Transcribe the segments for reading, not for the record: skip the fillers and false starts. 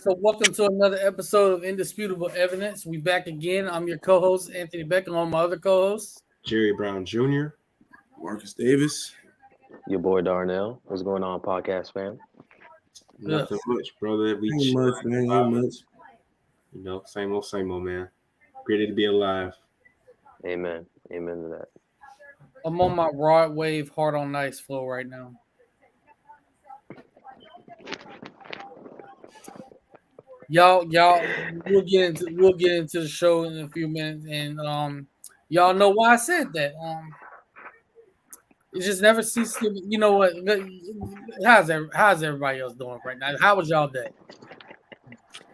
So, welcome to another episode of Indisputable Evidence. We back again. I'm your co-host Anthony Beck, along with my other co-host Jerry Brown Jr. Marcus Davis. Your boy Darnell. What's going on, podcast fam? Nothing much, brother. We Ain't much, man. Ain't much. same old, man. Ready to be alive. Amen. Amen to that. I'm on my Rod Wave Hard on Ice flow right now. Y'all, we'll get into the show in a few minutes, and y'all know why I said that. It just never ceases to. You know what? How's everybody else doing right now? How was y'all day?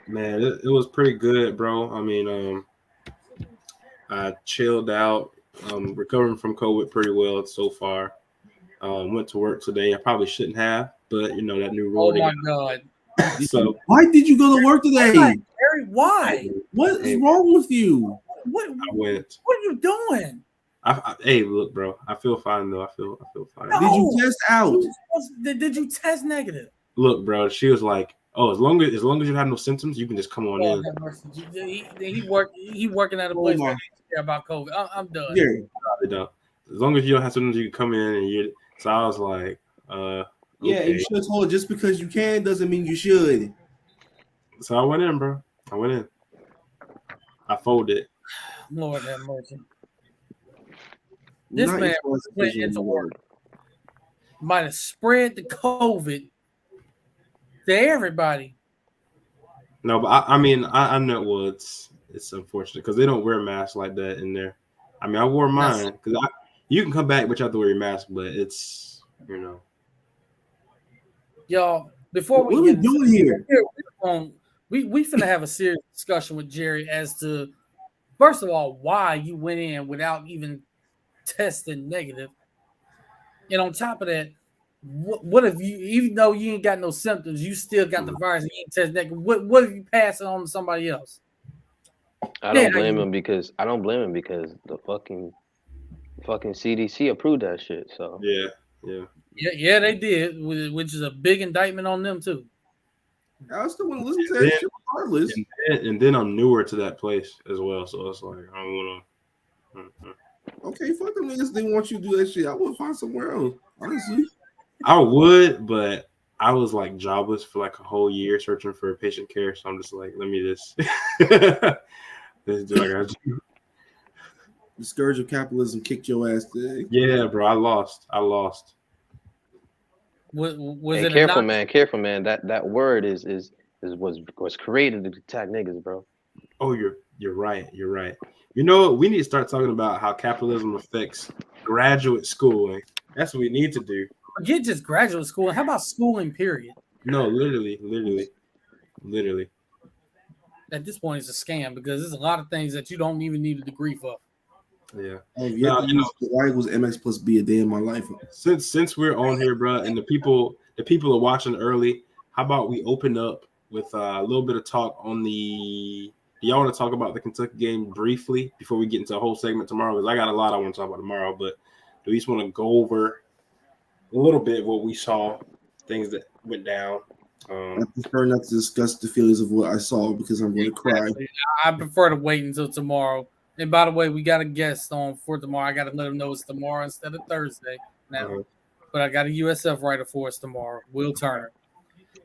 Man, it was pretty good, bro. I mean, I chilled out, recovering from COVID pretty well so far. Went to work today. I probably shouldn't have, but you know that new rule. Oh my god! So why did you go to work today? Harry, why? What is wrong with you? What? I went. What are you doing? Hey, look, bro. I feel fine though. I feel fine. No. Did you test out? Did you test negative? Look, bro. She was like, "Oh, as long as you have no symptoms, you can just come on in." He working at a place where they care about COVID. I'm done. Yeah. As long as you don't have symptoms, you can come in and you. So I was like, Yeah, okay. you should have told her just because you can doesn't mean you should. So I went in, bro. I went in. I folded. Lord have mercy. This man went into work. Might have spread the COVID to everybody. No, but I mean, I know it's unfortunate because they don't wear masks like that in there. I mean, I wore mine because you can come back, but you have to wear your mask. But it's Y'all, before what are we doing here? We finna have a serious discussion with Jerry as to, first of all, why you went in without even testing negative, and on top of that, what if you, even though you ain't got no symptoms, you still got the virus and you ain't test negative? What if you pass it on to somebody else? I don't blame him because the fucking CDC approved that shit. So yeah, they did, which is a big indictment on them too. I still want to listen to that shit regardless. And then I'm newer to that place as well, so it's like I don't want to. Okay, fuck them niggas. They want you to do that shit. I would find somewhere else, honestly. I would, but I was like jobless for like a whole year searching for patient care, so I'm just like, let me just do what I gotta do. The scourge of capitalism kicked your ass today. Yeah, bro, I lost. Was hey, it careful, man. That word was created to attack niggas, bro. Oh, you're right. You know what? We need to start talking about how capitalism affects graduate schooling. That's what we need to do. Forget just graduate school. How about schooling, period? No, literally. At this point, it's a scam because there's a lot of things that you don't even need a degree for. Yeah. Why was MX plus B a day in my life? Since we're on here, bro, and the people are watching early, how about we open up with a little bit of talk on the. Do y'all want to talk about the Kentucky game briefly before we get into a whole segment tomorrow? Because I got a lot I want to talk about tomorrow, but do we just want to go over a little bit what we saw, things that went down? I prefer not to discuss the feelings of what I saw because I'm going to cry. I prefer to wait until tomorrow. And by the way, we got a guest on for tomorrow. I got to let him know it's tomorrow instead of Thursday now. But I got a USF writer for us tomorrow, Will Turner.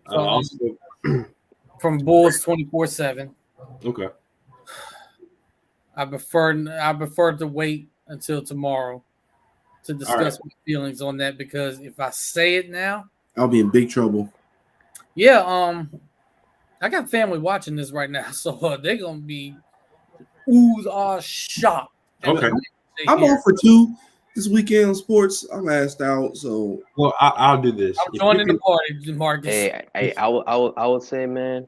So, from Bulls 24/7. Okay. I prefer to wait until tomorrow to discuss my feelings on that, because if I say it now, I'll be in big trouble. Yeah, I got family watching this right now, so they're gonna be shocked. Okay. I'm on for 2 this weekend on sports. I'm asked out, so I'll do this. I'm joining the party, Marcus. Hey, I would say, man.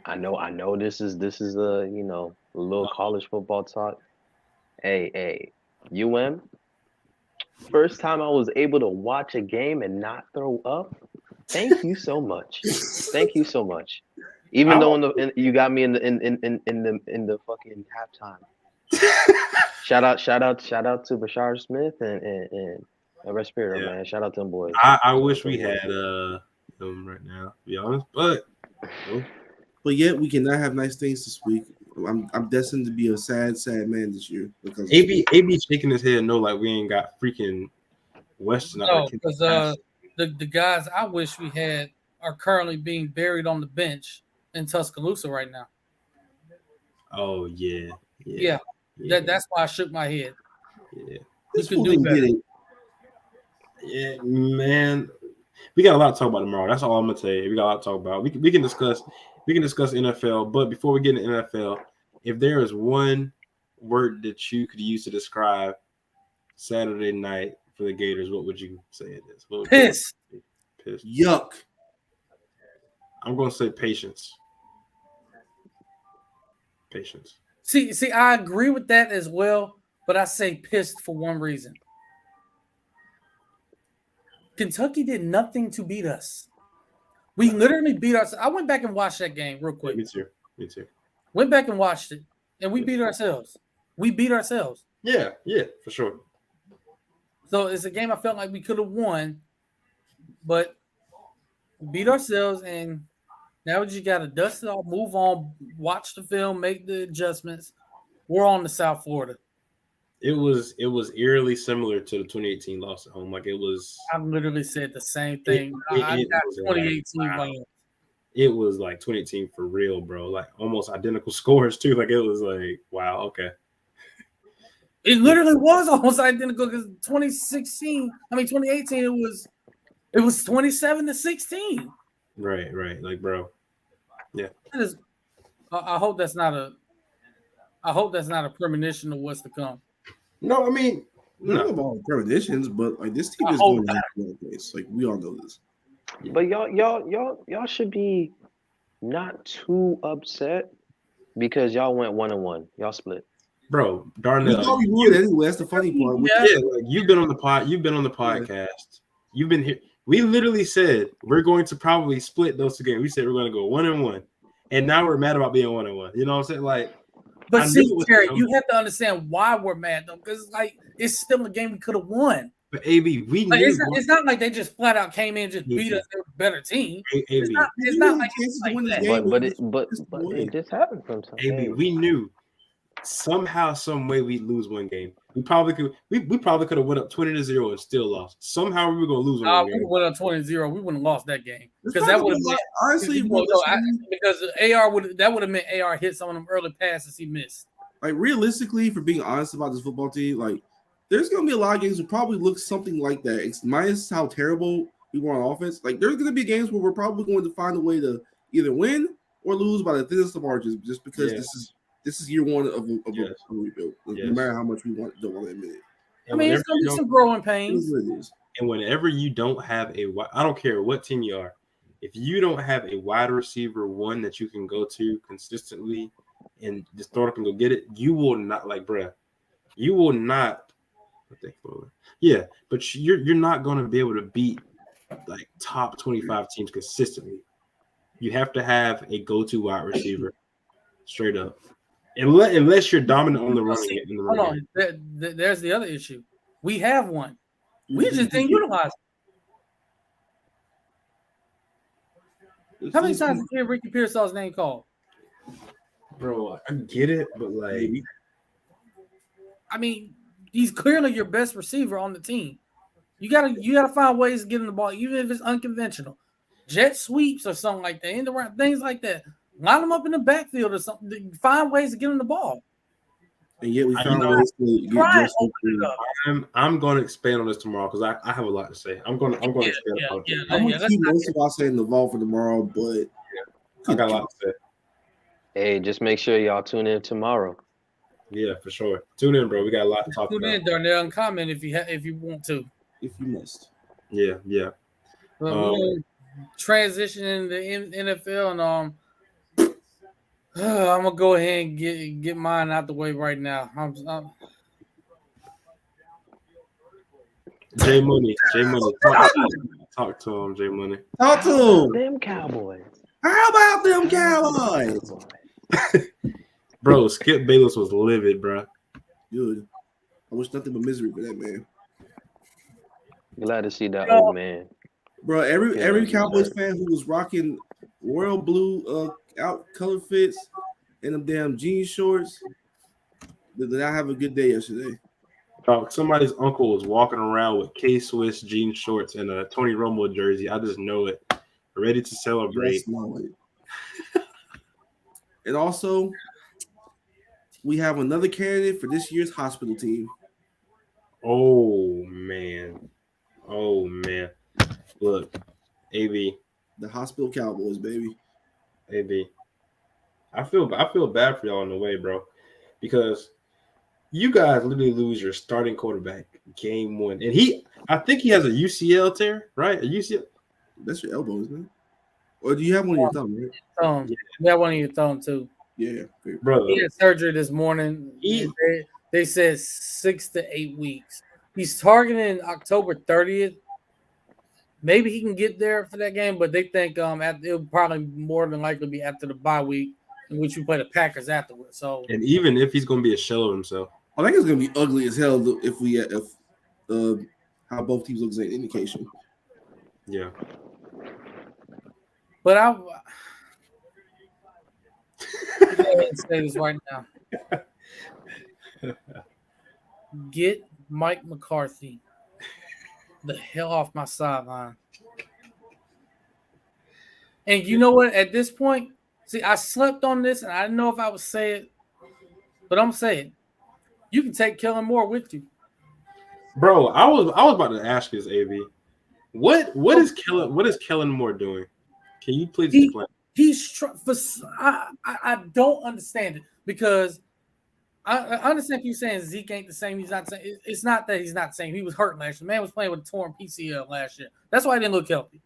I know this is a a little college football talk. Hey, UM. First time I was able to watch a game and not throw up. Thank you so much. Thank you so much. Even though you got me in the fucking halftime. shout out to Bashar Smith and Respirator, man. Shout out to them boys. I wish we had them right now, to be honest, but No. But yet we cannot have nice things this week. I'm destined to be a sad man this year because AB shaking his head no, like we ain't got freaking Western. No, because the guys I wish we had are currently being buried on the bench in Tuscaloosa right now. Oh yeah. That's why I shook my head. Yeah. We this could fool do didn't better. get it. Yeah, man. We got a lot to talk about tomorrow. That's all I'm gonna tell you. We got a lot to talk about. We can discuss NFL, but before we get into NFL, if there is one word that you could use to describe Saturday night for the Gators, what would you say it is? Pissed. Pissed. Yuck. I'm gonna say patience. Patience. See, I agree with that as well, but I say pissed for one reason. Kentucky did nothing to beat us. We literally beat ourselves. I went back and watched that game real quick. Me too. Went back and watched it, and we beat ourselves. We beat ourselves. Yeah, for sure. So it's a game I felt like we could have won, but we beat ourselves, and now we just got to dust it off, move on, watch the film, make the adjustments. We're on to South Florida. It was eerily similar to the 2018 loss at home. Like it was. I literally said the same thing. I got 2018 win. It was like 2018 for real, bro. Like almost identical scores too. Like it was like, wow, okay. It literally was almost identical because 2018, it was 27-16. Right. Like, bro. Yeah. I hope that's not a premonition of what's to come. No, I mean, None of all premonitions, but like this team is going to the place. Like we all know this. But y'all should be not too upset because y'all went 1-1. Y'all split. Bro, We Darnell. thought we would anyway. That's the funny part. Yeah. Like you've been on the podcast. You've been here. We literally said we're going to probably split those two games. We said we're going to go 1-1, and now we're mad about being 1-1. You know what I'm saying? Like, but see, Terry, you have to understand why we're mad though, because like it's still a game we could have won. But AB, we like, knew it's not like they just flat out came in and just beat us. They're a better team. AB, it's not like that. But it just happened sometimes. AB, we knew somehow, some way we'd lose one game. We probably could. We probably could have went up 20-0 and still lost. Somehow we were gonna lose one game. We went up 20-0. We wouldn't have lost that game because that would have been honestly. Because AR would have meant AR hit some of them early passes he missed. Like realistically, for being honest about this football team, like there's gonna be a lot of games that probably look something like that. It's minus how terrible we were on offense. Like there's gonna be games where we're probably going to find a way to either win or lose by the thinnest of margins, just because this is year one of a rebuild. No matter how much we don't want to admit it. I mean, it's gonna be some growing pains. And whenever you don't have I don't care what team you are, if you don't have a wide receiver one that you can go to consistently and just throw it up and go get it, you will not you will not. Yeah, but you're not going to be able to beat like top 25 teams consistently. You have to have a go-to wide receiver, straight up. Unless you're dominant on the running. Hold on, there's the other issue. We have one. We just didn't utilize it. How many times did you hear Ricky Pearsall's name called? Bro, I get it, but like, I mean, he's clearly your best receiver on the team. You gotta find ways to get him the ball, even if it's unconventional. Jet sweeps or something like that, in the right things like that. Line them up in the backfield or something. Find ways to get him the ball. And yet we found ways to get I'm going to expand on this tomorrow because I have a lot to say. I'm going to expand on it. I'm going to keep most of our saying the ball for tomorrow, but I got a lot to say. Hey, just make sure y'all tune in tomorrow. Yeah, for sure. Tune in, bro. We got a lot to talk about. Tune in, Darnell, and comment if you want to. If you missed. Yeah. We'll transition in the NFL, and I'm gonna go ahead and get mine out the way right now. J Money, talk to him, J Money. Talk to him. Them Cowboys. How about them Cowboys? Bro, Skip Bayless was livid, bro. Good. I wish nothing but misery for that man. Glad to see that old man. Bro, every Cowboys fan who was rocking royal blue out color fits and them damn jean shorts. Did I have a good day yesterday? Somebody's uncle was walking around with K-Swiss jean shorts and a Tony Romo jersey. I just know it. Ready to celebrate. Yes, no, and also, we have another candidate for this year's hospital team. Oh man. Look, AB. The hospital Cowboys, baby. AB. I feel bad for y'all in a way, bro, because you guys literally lose your starting quarterback game 1, and I think he has a UCL tear, right? A UCL. That's your elbow, isn't it? Or do you have one in your thumb, right? Thumb. You have one in your thumb too. Yeah, brother. He had surgery this morning. They said 6 to 8 weeks. He's targeting October 30th. Maybe he can get there for that game, but they think it'll probably more than likely be after the bye week, in which we play the Packers afterwards. So, and even if he's going to be a shell of himself, I think it's going to be ugly as hell if how both teams look as an indication. Yeah, but I'm going to say this right now: get Mike McCarthy the hell off my sideline. And you know what? At this point, see, I slept on this, and I didn't know if I would say it, but I'm saying you can take Kellen Moore with you, bro. I was about to ask this, AB. What is Kellen Moore doing? Can you please explain? I don't understand it because I understand you saying Zeke ain't the same. He's not the same. It's not that he's not the same. He was hurt last year. Man was playing with a torn PCL last year. That's why he didn't look healthy.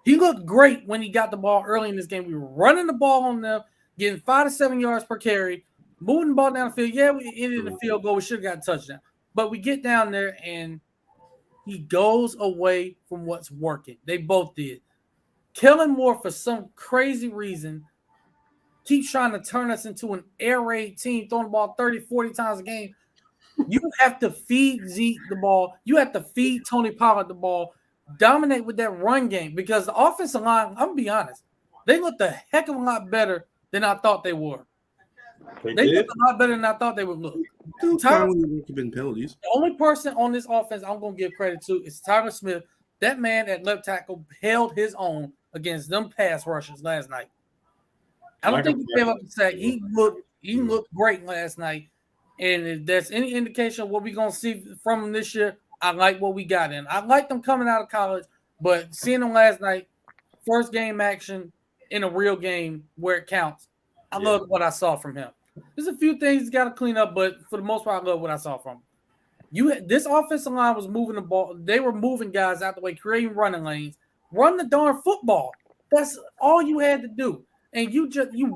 He looked great when he got the ball early in this game. We were running the ball on them, getting 5 to 7 yards per carry, moving the ball down the field. Yeah, we ended the field goal. We should have got a touchdown. But we get down there, and he goes away from what's working. They both did. Kellen Moore, for some crazy reason, keeps trying to turn us into an air raid team, throwing the ball 30, 40 times a game. You have to feed Zeke the ball. You have to feed Tony Pollard the ball. Dominate with that run game because the offensive line, I'm going to be honest, they looked a heck of a lot better than I thought they were. They looked a lot better than I thought they would look. Penalties. The only person on this offense I'm going to give credit to is Tyler Smith. That man at left tackle held his own against them pass rushers last night. I don't think he came up and said he looked great last night. And if there's any indication of what we're going to see from him this year, I like what we got in. I like them coming out of college, but seeing them last night, first game action in a real game where it counts, I love what I saw from him. There's a few things he's got to clean up, but for the most part, I love what I saw from him. This offensive line was moving the ball. They were moving guys out the way, creating running lanes. Run the darn football. That's all you had to do. And you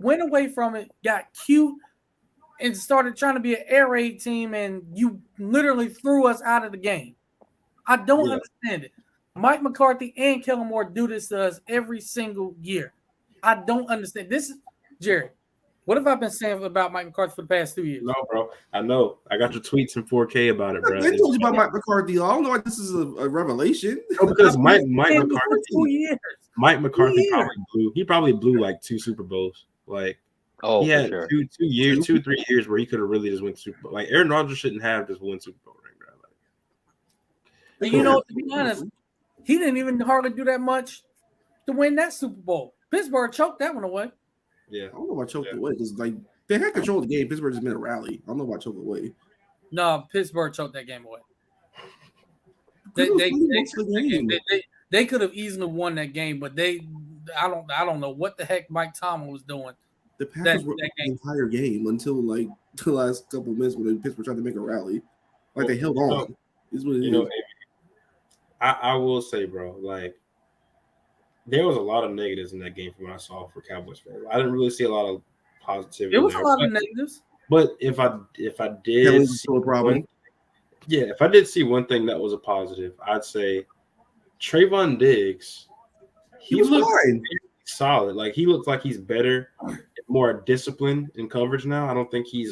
went away from it, got cute, and started trying to be an air raid team, and you literally threw us out of the game. I don't understand it. Mike McCarthy and Kellen Moore do this to us every single year. I don't understand. This is Jerry. What have I been saying about Mike McCarthy for the past 2 years? No, bro. I know. I got your tweets in 4K about it, bro. They told you about Mike McCarthy. I don't know why this is a revelation. No, because Mike McCarthy probably blew like 2 Super Bowls. Like he had sure. 2 years, 2 or 3 years where he could have really just went Super Bowl. Like Aaron Rodgers shouldn't have just one Super Bowl ring, bro. And you know, to be honest, he didn't even hardly do that much to win that Super Bowl. Pittsburgh choked that one away. Yeah, I don't know about choked away because like they had control of the game. Pittsburgh just made a rally. I don't know about choked away. No, Pittsburgh choked that game away. They could have easily won that game, but I don't know what the heck Mike Tomlin was doing. The Packers were the entire game until like the last couple of minutes when Pittsburgh tried to make a rally. Like they held on. Is what it is. I will say, bro, like there was a lot of negatives in that game from what I saw for Cowboys fans. I didn't really see a lot of positivity. It was a lot of negatives. But if I did see a problem. if I did see one thing that was a positive, I'd say Trayvon Diggs. He looked solid. Like he looks like he's better, more disciplined in coverage now. I don't think he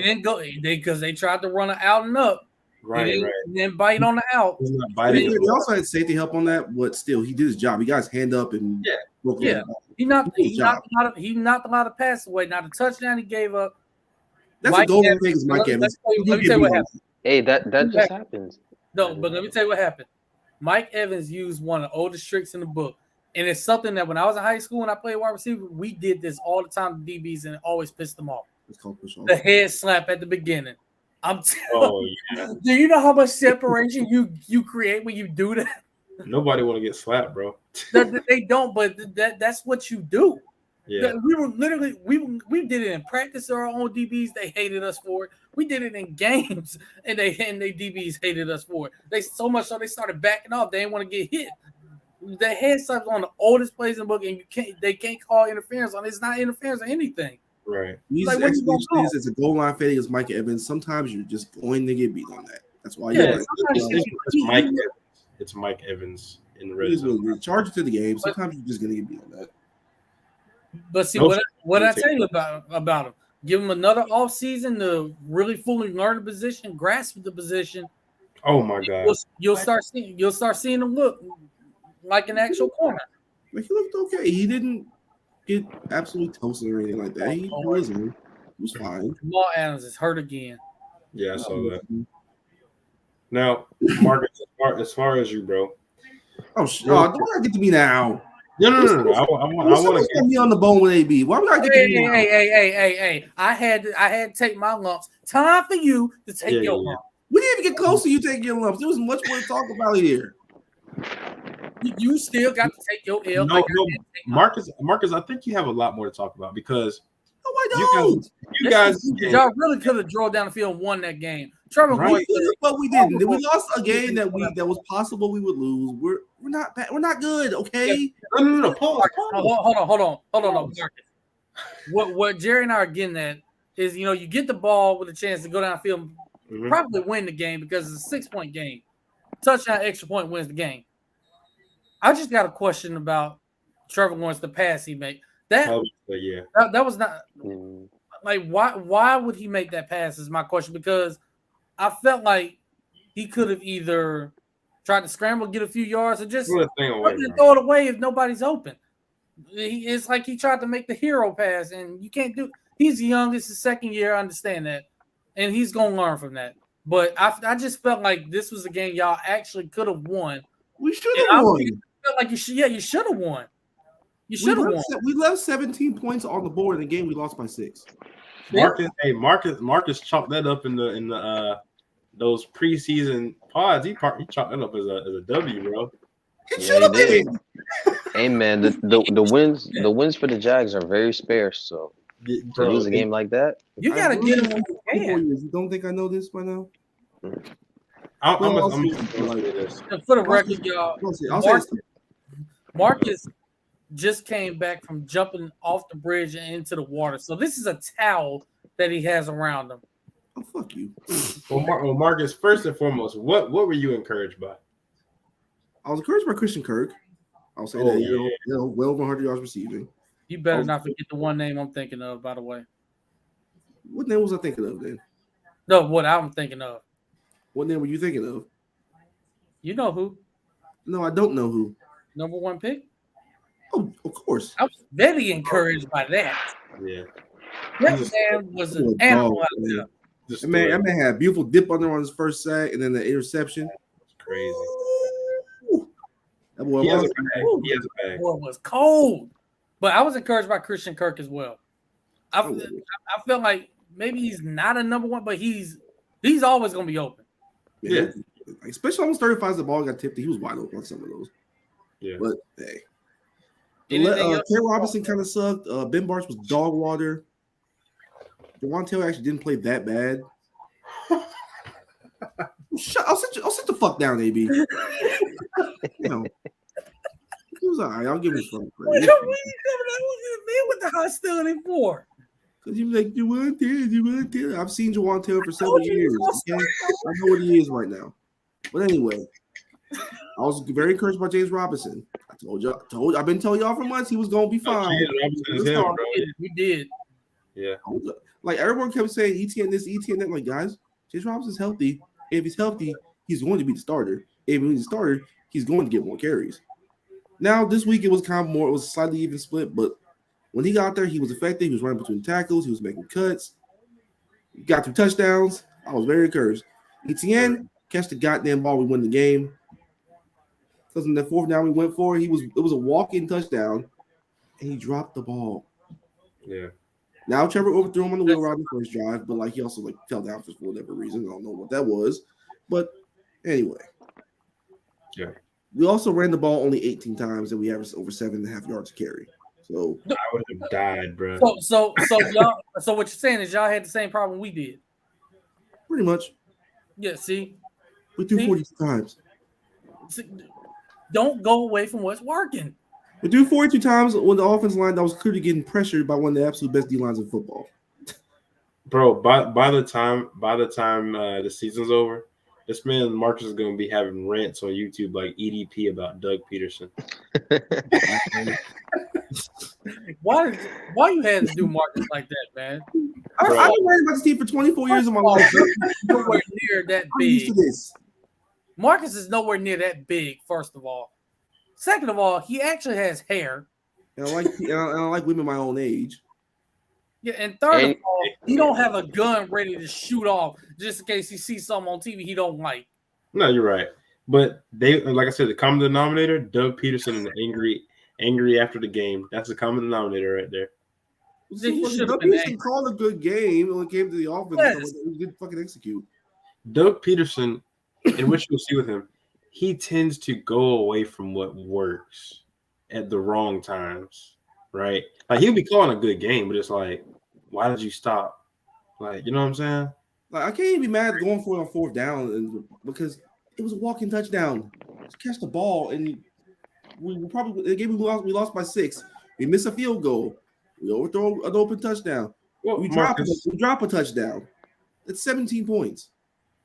didn't go because they tried to run an out and up. Right. He didn't bite on the out. He's not biting. He also had safety help on that, but still, he did his job. He got his hand up and he He knocked a lot of passes away. Now the touchdown he gave up. That's a golden thing, is Mike Evans. Let me tell you what happened. Hey, that just happens. No, but let me tell you what happened. Mike Evans used one of the oldest tricks in the book. And it's something that when I was in high school and I played wide receiver, we did this all the time to DBs and it always pissed them off. It's called push off. The head slap at the beginning. I'm telling you. Do you know how much separation you create when you do that? Nobody want to get slapped, bro. They don't, but that's what you do. Yeah. We were literally we did it in practice to our own DBs. They hated us for it. We did it in games, and they DBs hated us for it. They so much so they started backing off. They didn't want to get hit. The head slaps on the oldest plays in the book, and they can't call interference on it. It's not interference or anything. Right. These Like, executions, it's a goal line fade against Mike Evans. Sometimes you're just going to get beat on that. That's why It's Mike Evans in the red zone. zone. Charge it to the game. Sometimes you're just going to get beat on that. But see, what I tell you about him, give him another offseason to really fully learn the position, grasp the position. Oh my God! You'll start seeing him look like an actual corner. Like, he looked okay. He didn't get absolutely toasted or anything like that. He was fine. Jamal Adams is hurt again. Yeah, I saw that. Now, Marcus, as far as you, bro. Oh, don't get to me now. No. I want to get me on the bone with AB. Why would I get to me now? Hey. I had to take my lumps. Time for you to take your lumps. We didn't even get close to you taking your lumps. There was much more to talk about here. You still got to take your L. No, Marcus, I think you have a lot more to talk about because you guys y'all really could have drove down the field and won that game. Trevor, right? But we didn't. We lost a game that was possible we would lose. We're not bad. We're not good. Okay. No. Pause. Hold on, Marcus. What Jerry and I are getting at is, you get the ball with a chance to go down the field, and probably win the game because it's a 6-point game. Touchdown, extra point wins the game. I just got a question about Trevor Lawrence, the pass he made. That was not like why would he make that pass is my question, because I felt like he could have either tried to scramble, get a few yards, or just throw it away if nobody's open. It's like he tried to make the hero pass, and you can't do. He's young. It's his second year. I understand that, and he's gonna learn from that. But I just felt like this was a game y'all actually could have won. We should have won. I felt like you should have won. You should have won. We left 17 points on the board in the game. We lost by 6. Marcus chalked that up in the those preseason pods. He chalked that up as a W, bro. It should have been. Hey man, the wins for the Jags are very sparse. So to lose a game like that, you gotta get them when you can. You don't think I know this by now? I'm for the record, y'all. Marcus just came back from jumping off the bridge and into the water. So this is a towel that he has around him. Oh, fuck you. Well, Marcus, first and foremost, what were you encouraged by? I was encouraged by Christian Kirk. I'll say that, well over 100 yards receiving. You better not forget the one name I'm thinking of, by the way. What name was I thinking of then? No, what I'm thinking of. What name were you thinking of? You know who. No, I don't know who. Number 1 pick? Oh, of course. I was very encouraged by that. Yeah. That man was an animal out there. That man had a beautiful dip under on his first sack and then the interception. It's crazy. That boy he has a bag. Boy was cold. But I was encouraged by Christian Kirk as well. I felt like maybe he's not a number 1, but he's always going to be open. Yeah. Especially almost 35 the ball got tipped. He was wide open on some of those. Yeah. But hey. Tay Robinson kind of sucked. Ben Bartz was dog water. Jawan Taylor actually didn't play that bad. I'll sit the fuck down, AB. He was all right. I'll give him some credit. What are you coming with the hostility for? Because he was like, Jawan Taylor. I've seen Jawan Taylor for several years. Okay? I know what he is right now. But anyway, I was very encouraged by James Robinson. I've been telling y'all for months he was going to be fine. We did. Yeah. Like everyone kept saying ETN this, ETN that. Like, guys, James Robinson's healthy. If he's healthy, he's going to be the starter. If he's the starter, he's going to get more carries. Now this week it was kind of more. It was slightly even split, but when he got there, he was effective. He was running between tackles. He was making cuts. He got 2 touchdowns. I was very encouraged. ETN catch the goddamn ball. We win the game. Because in the 4th down we went for, it was a walk-in touchdown, and he dropped the ball. Yeah. Now Trevor overthrew him on the wheel route in the first drive, but he also fell down for whatever reason. I don't know what that was, but anyway. Yeah. We also ran the ball only 18 times, and we averaged over 7.5 yards to carry. So I would have died, bro. So y'all. So what you're saying is y'all had the same problem we did. pretty much, Yeah. See, we threw 42 times. Don't go away from what's working. We threw 42 times when the offense line that was clearly getting pressured by one of the absolute best D lines in football. Bro, by the time the season's over, this man Marcus is gonna be having rants on YouTube like EDP about Doug Peterson. Why you had to do Marcus like that, man? I've been worrying about this team for 24 years of my life. Nowhere near that I'm used big. to this. Marcus is nowhere near that big. First of all, second of all, he actually has hair. And I like women my own age. Yeah, and third of all, he don't have a gun ready to shoot off just in case he sees something on TV he don't like. No, you're right. But they, like I said, the common denominator, Doug Peterson and angry after the game. That's the common denominator right there. He called a good game when it came to the offense. Yes. He didn't fucking execute. Doug Peterson, in which you'll see with him, he tends to go away from what works at the wrong times, right? Like he'll be calling a good game, but it's like, why did you stop? Like, you know what I'm saying? Like I can't even be mad going for it on 4th down because it was a walking touchdown. Just catch the ball, and we lost by 6. We miss a field goal. We overthrow an open touchdown. Well, we drop a touchdown. It's 17 points.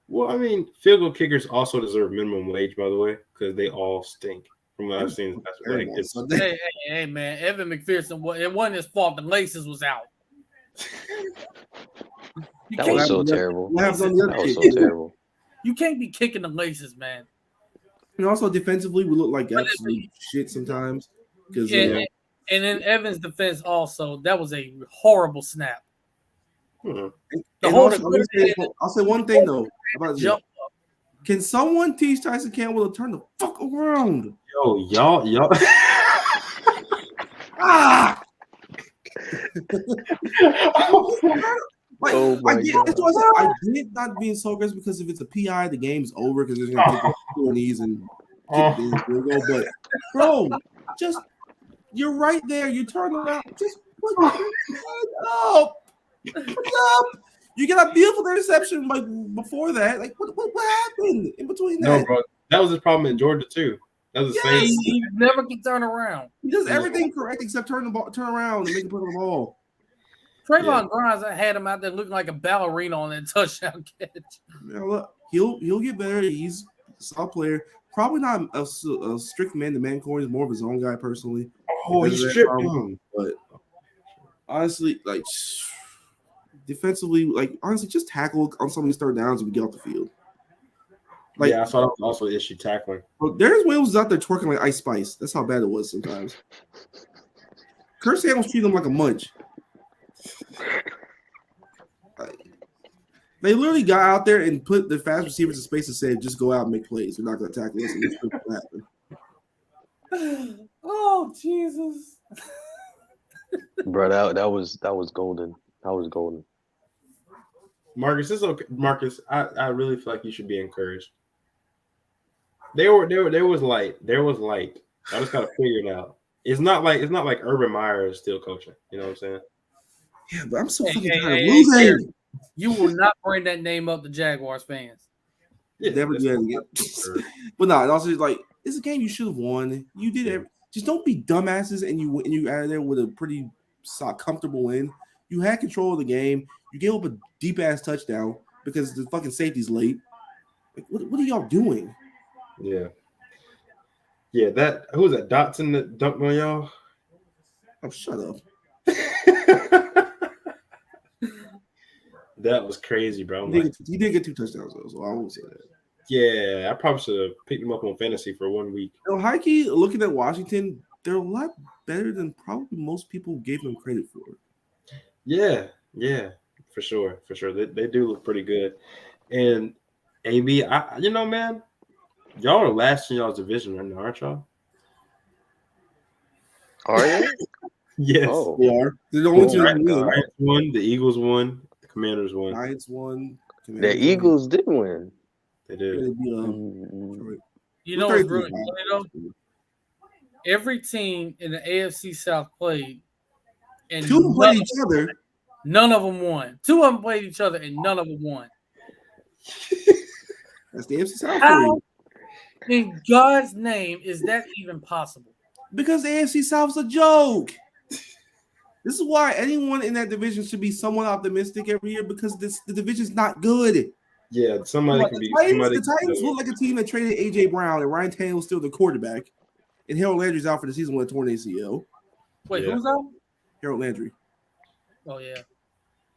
Well, I mean, field goal kickers also deserve minimum wage, by the way, because they all stink. From what I've seen, hey, man, Evan McPherson. It wasn't his fault. The laces was out. That was so terrible. That was so terrible. You can't be kicking the laces, man. And also defensively, we look like absolute shit sometimes. And in Evan's defense, also, that was a horrible snap. I'll say one thing though. Can someone teach Tyson Campbell to turn the fuck around? Yo, y'all. Ah! I did not being so aggressive because if it's a PI, the game's over because they're gonna take the knees and kick the but bro, just you're right there. You turn around, just put your head up. You get a beautiful interception like before that. Like what happened in between that? No, bro, that was his problem in Georgia too. That was the same. He never can turn around. He does everything correct except turn around and make a play on the ball. Trayvon Grimes, I had him out there looking like a ballerina on that touchdown catch. Yeah, look, he'll get better. He's a solid player. Probably not a strict man-to-man corner. He's more of his own guy personally. Oh, he stripped him. But honestly, like defensively, like honestly, just tackle on some of these 3rd downs and we get off the field. Like, yeah, I saw that was also an issue tackling. Darius Williams was out there twerking like Ice Spice. That's how bad it was sometimes. Kurt Samuels treated him like a munch. They literally got out there and put the fast receivers in space and said, just go out and make plays. We're not going to tackle this. And this is what happened. Oh, Jesus. Bro, that was golden. That was golden. Marcus, it's okay. Marcus, I really feel like you should be encouraged. There was light. I just gotta figure it out. It's not like Urban Meyer is still coaching. You know what I'm saying? Yeah, but I'm so fucking tired of losing. You will not bring that name up to Jaguars fans. Yeah, never do that again. But no, also like it's a game you should have won. You did it. Just don't be dumbasses and you out of there with a pretty comfortable win. You had control of the game. You gave up a deep ass touchdown because the fucking safety's late. Like, what are y'all doing? Yeah. Yeah, who was that? Dotson that dunked on y'all? Oh, shut up. That was crazy, bro. He did get 2 touchdowns though, so I won't say that. Yeah, I probably should have picked him up on fantasy for 1 week. Heike, looking at Washington, they're a lot better than probably most people gave them credit for. Yeah, for sure. They do look pretty good. And AB, man, y'all are last in y'all's division right now, aren't y'all? Are they? Yes. Oh, They are. They're the only Oh two my that God. win. Giants won, the Eagles won, the Commanders won. Giants won. the Commanders won. Eagles did win. They Yeah, did. they beat, Mm, Detroit. You know what's really 33-5. funny though? Every team in the AFC South played, and Two played each other. none of them won. Two of them played each other, and none of them won. That's the AFC South for How you. in God's name is that even possible? Because the AFC South's a joke. This is why anyone in that division should be somewhat optimistic every year because the division's not good. Yeah, somebody Like, can be. the Titans look like a team that traded AJ Brown and Ryan Tannehill's still the quarterback, and Harold Landry's out for the season with a torn ACL. Wait, Yeah. who's out? Harold Landry. Oh yeah.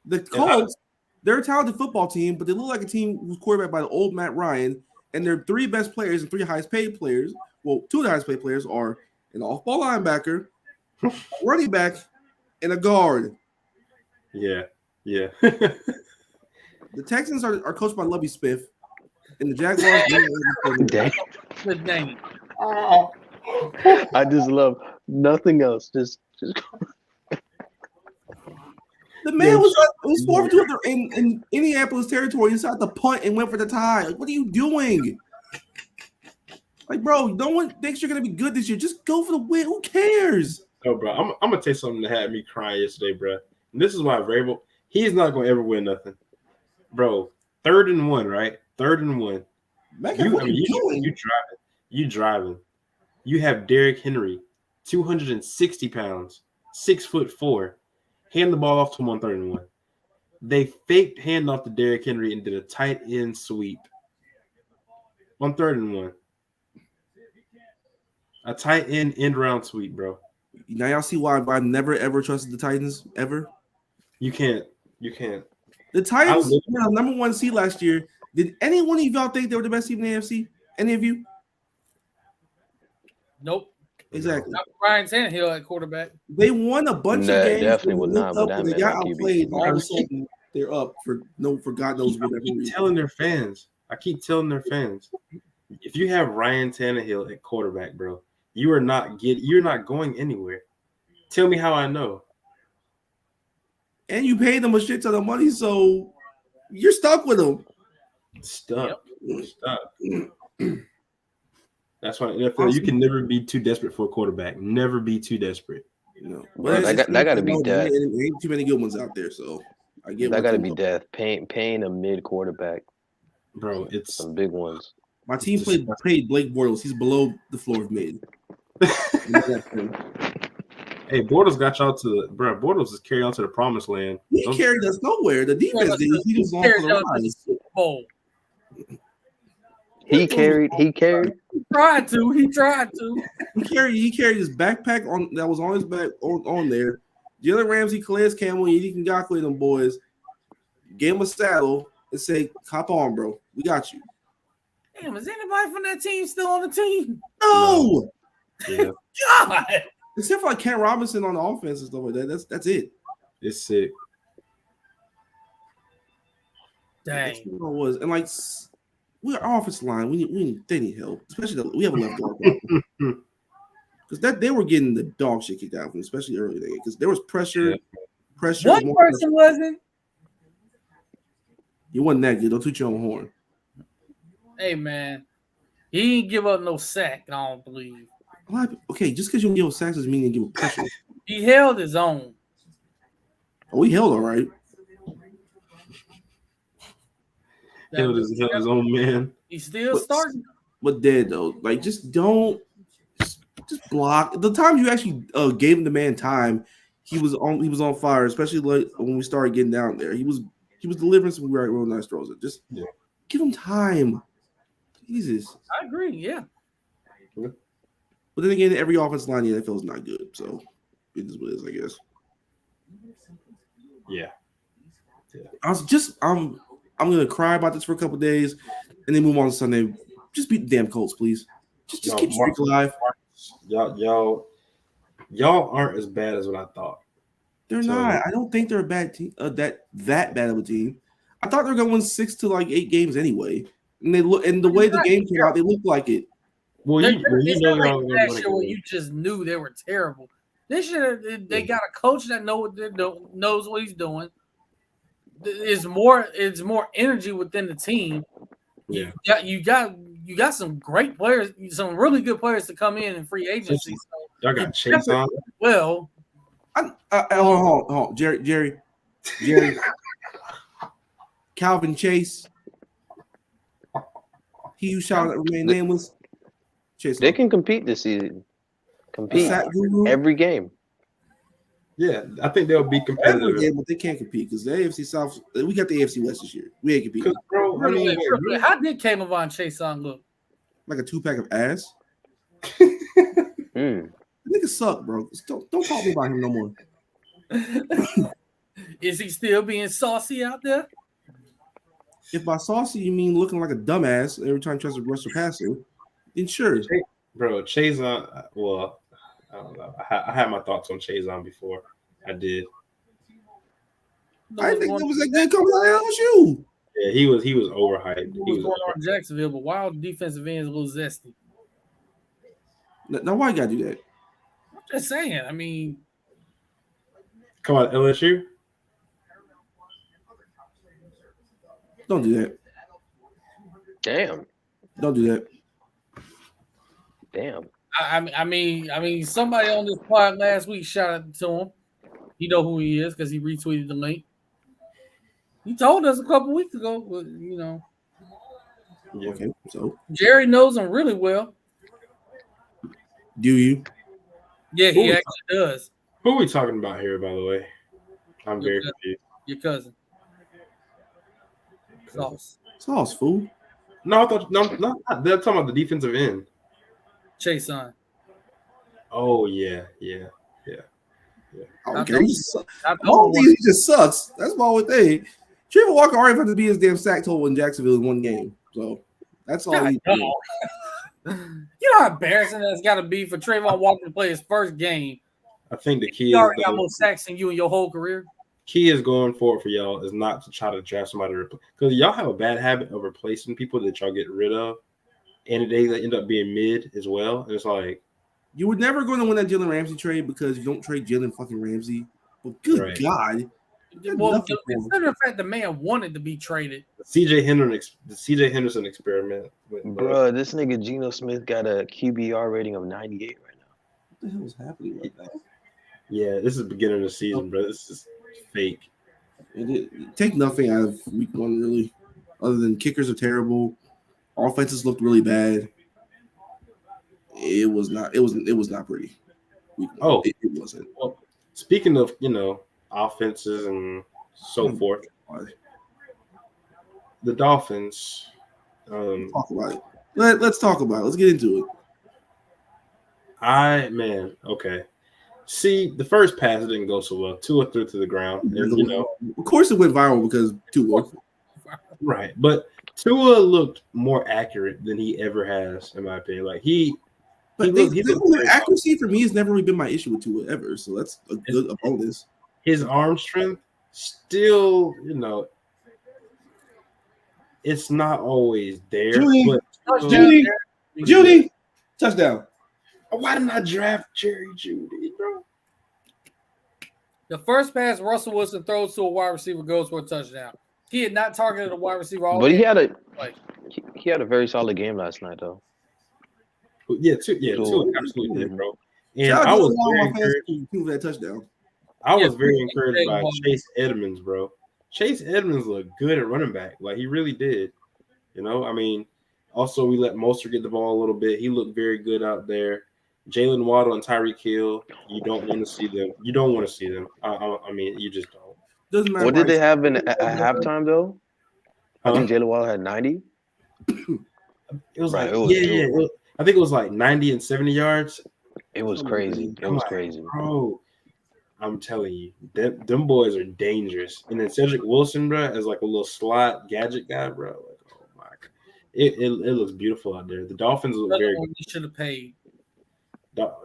The Colts, they're a talented football team, but they look like a team who's quarterbacked by the old Matt Ryan, and their three best players and three highest paid players. Well, two of the highest paid players are an off-ball linebacker, a running back, and a guard. Yeah. The Texans are coached by Lovie Smith, and the Jaguars. Dang. Good name. I just love nothing else. Just The man was 4 for 2 in Indianapolis territory. He decided to punt and went for the tie. Like, what are you doing? Like, bro, no one thinks you're gonna be good this year. Just go for the win. Who cares? No, bro. I'm gonna tell you something that had me crying yesterday, bro. And this is why Vrabel, he's not gonna ever win nothing, bro. 3rd and 1, right? 3rd and 1. What are you doing? You driving. You have Derrick Henry, 260 pounds, 6'4". Hand the ball off to him on 3rd and 1. They faked hand off to Derrick Henry and did a tight end sweep on 3rd and 1. A tight end round sweep, bro. Now y'all see why I've never ever trusted the Titans ever. You can't. The Titans were the number 1 seed last year. Did any one of y'all think they were the best team in the AFC? Any of you? Nope. Exactly. Not Ryan Tannehill at quarterback. They won a bunch of games. Definitely would not. But that they man got at QB. outplayed. All of a sudden, they're up for God knows whatever I keep reason. telling their fans. If you have Ryan Tannehill at quarterback, bro, you're not going anywhere. Tell me how I know. And you paid them a shit ton of money, so you're stuck with them. Stuck. That's why NFL, you can never be too desperate for a quarterback. Never be too desperate. Well, that got to be death. Ain't too many good ones out there, so I get that got to be death. Paying a mid quarterback, bro. It's some big ones. My team paid Blake Bortles. He's below the floor of mid. Hey, Bortles got y'all to Bortles is carrying on to the promised land. He carried us nowhere. The defense did. He was on for the rise. Oh. He carried. He tried to. He carried his backpack on that was on his back on there. Jalen Ramsey, Calais Campbell, and Ethan Gockley, them boys gave him a saddle and say, "Hop on, bro. We got you." Damn, is anybody from that team still on the team? No. Yeah. God. Except for like Ken Robinson on the offense and stuff like that. That's it. It's sick. Dang. That's what it was. And like we're offensive line. They need help. Especially we have a left guard. Because they were getting the dog shit kicked out of them, especially early there. Because there was pressure. One person wasn't. You wasn't that good. Don't toot your own horn. Hey man. He didn't give up no sack, I don't believe. Okay, just because you don't give up sacks doesn't mean you give up pressure. He held his own. Oh, he held all right. Held his own man. He's still starting. But dead though. Like just don't just block. The time you actually gave him the man time, he was on fire, especially like when we started getting down there. He was delivering some real nice throws. Just give him time. Jesus. I agree, yeah. But then again, every offensive line in the NFL is not good, so it is what it is, I guess. Yeah. I'm gonna cry about this for a couple days, and then move on to Sunday. Just beat the damn Colts, please. Just keep the streak alive. Y'all aren't as bad as what I thought. They're not. I don't think they're a bad team. That bad of a team. I thought they were gonna win 6 to like 8 games anyway. And they look, and the way the game came out, they look like it. Well, it's not like last year where you just knew they were terrible. This year they got a coach that knows what he's doing. It's more energy within the team. Yeah, you got some great players, some really good players to come in free agency. So y'all got Chase on. Well, hold on, Jerry, Calvin Chase. He who shall remain nameless. Chase. They can compete this season. Compete every game. Yeah, I think they'll be competitive. Every game, but they can't compete because the AFC South. We got the AFC West this year. We ain't competing. Bro, how did K'Lavon Chaisson look? Like a 2-pack of ass. Mm. Nigga suck, bro. Don't talk about him no more. Is he still being saucy out there? If by saucy you mean looking like a dumbass every time he tries to rush a passer, then sure. Bro, Chaisson, well, I don't know. I had my thoughts on Chaisson before. I did. I think that was a good coming out of LSU. Yeah, he was overhyped. He was going on Jacksonville, but wild defensive ends a little zesty. Now why you gotta do that? I'm just saying. I mean, come on, LSU. Don't do that. Damn. Don't do that. Damn. I mean, somebody on this pod last week shot out to him. You know who he is because he retweeted the link. He told us a couple weeks ago, but you know. Yeah. Okay, so Jerry knows him really well. Do you? Yeah, he actually does. Who are we talking about here, by the way? I'm very confused. Your cousin. Sauce, fool. No, I thought they're talking about the defensive end. Chaisson. Oh yeah. Okay, he just sucks. That's my whole thing. Trevor Walker already had to be his damn sack total in Jacksonville in one game. So that's all he did. You know how embarrassing that's got to be for Trayvon Walker to play his first game. I think the key he already got more sacks than you in your whole career. Key is going forward for y'all is not to try to draft somebody because y'all have a bad habit of replacing people that y'all get rid of, and they end up being mid as well. And it's like you were never going to win that Jalen Ramsey trade because you don't trade Jalen fucking Ramsey. But good God. Well, consider the fact the man wanted to be traded. The CJ Henderson experiment. Bro, this nigga Geno Smith got a QBR rating of 98 right now. What the hell is happening right now? Yeah, this is the beginning of the season, bro. This is fake. Take nothing out of week one, really, other than kickers are terrible. Offenses looked really bad. It was not pretty. Oh, it wasn't. Well, speaking of, offenses and so forth, the Dolphins. Talk about it. Let's talk about it. Let's get into it. Okay. See, the first pass didn't go so well. Tua threw to the ground, and of course it went viral because Tua. Right, but Tua looked more accurate than he ever has, in my opinion. Like accuracy for me has never really been my issue with Tua ever, so that's a bonus. His arm strength still, it's not always there. Judy, touchdown. Why didn't I draft Jerry Judy, bro? The first pass Russell Wilson throws to a wide receiver goes for a touchdown. He had not targeted a wide receiver all but game. He had a very solid game last night, though. Yeah, Tua absolutely did, bro. And I was very encouraged. That touchdown. I was very encouraged by Chase Edmonds, bro. Chase Edmonds looked good at running back. Like, he really did. Also, we let Mostert get the ball a little bit. He looked very good out there. Jalen Waddle and Tyreek Hill, you don't want to see them. You don't want to see them. You just don't. Doesn't matter. What did they have at halftime, though? I think Jalen Waddle had 90. It was I think it was like 90 and 70 yards. It was crazy. It was crazy. Bro, I'm telling you, them boys are dangerous. And then Cedric Wilson, bro, as like a little slot gadget guy, bro. Like, oh my god, it looks beautiful out there. The Dolphins look Another very one you should have paid.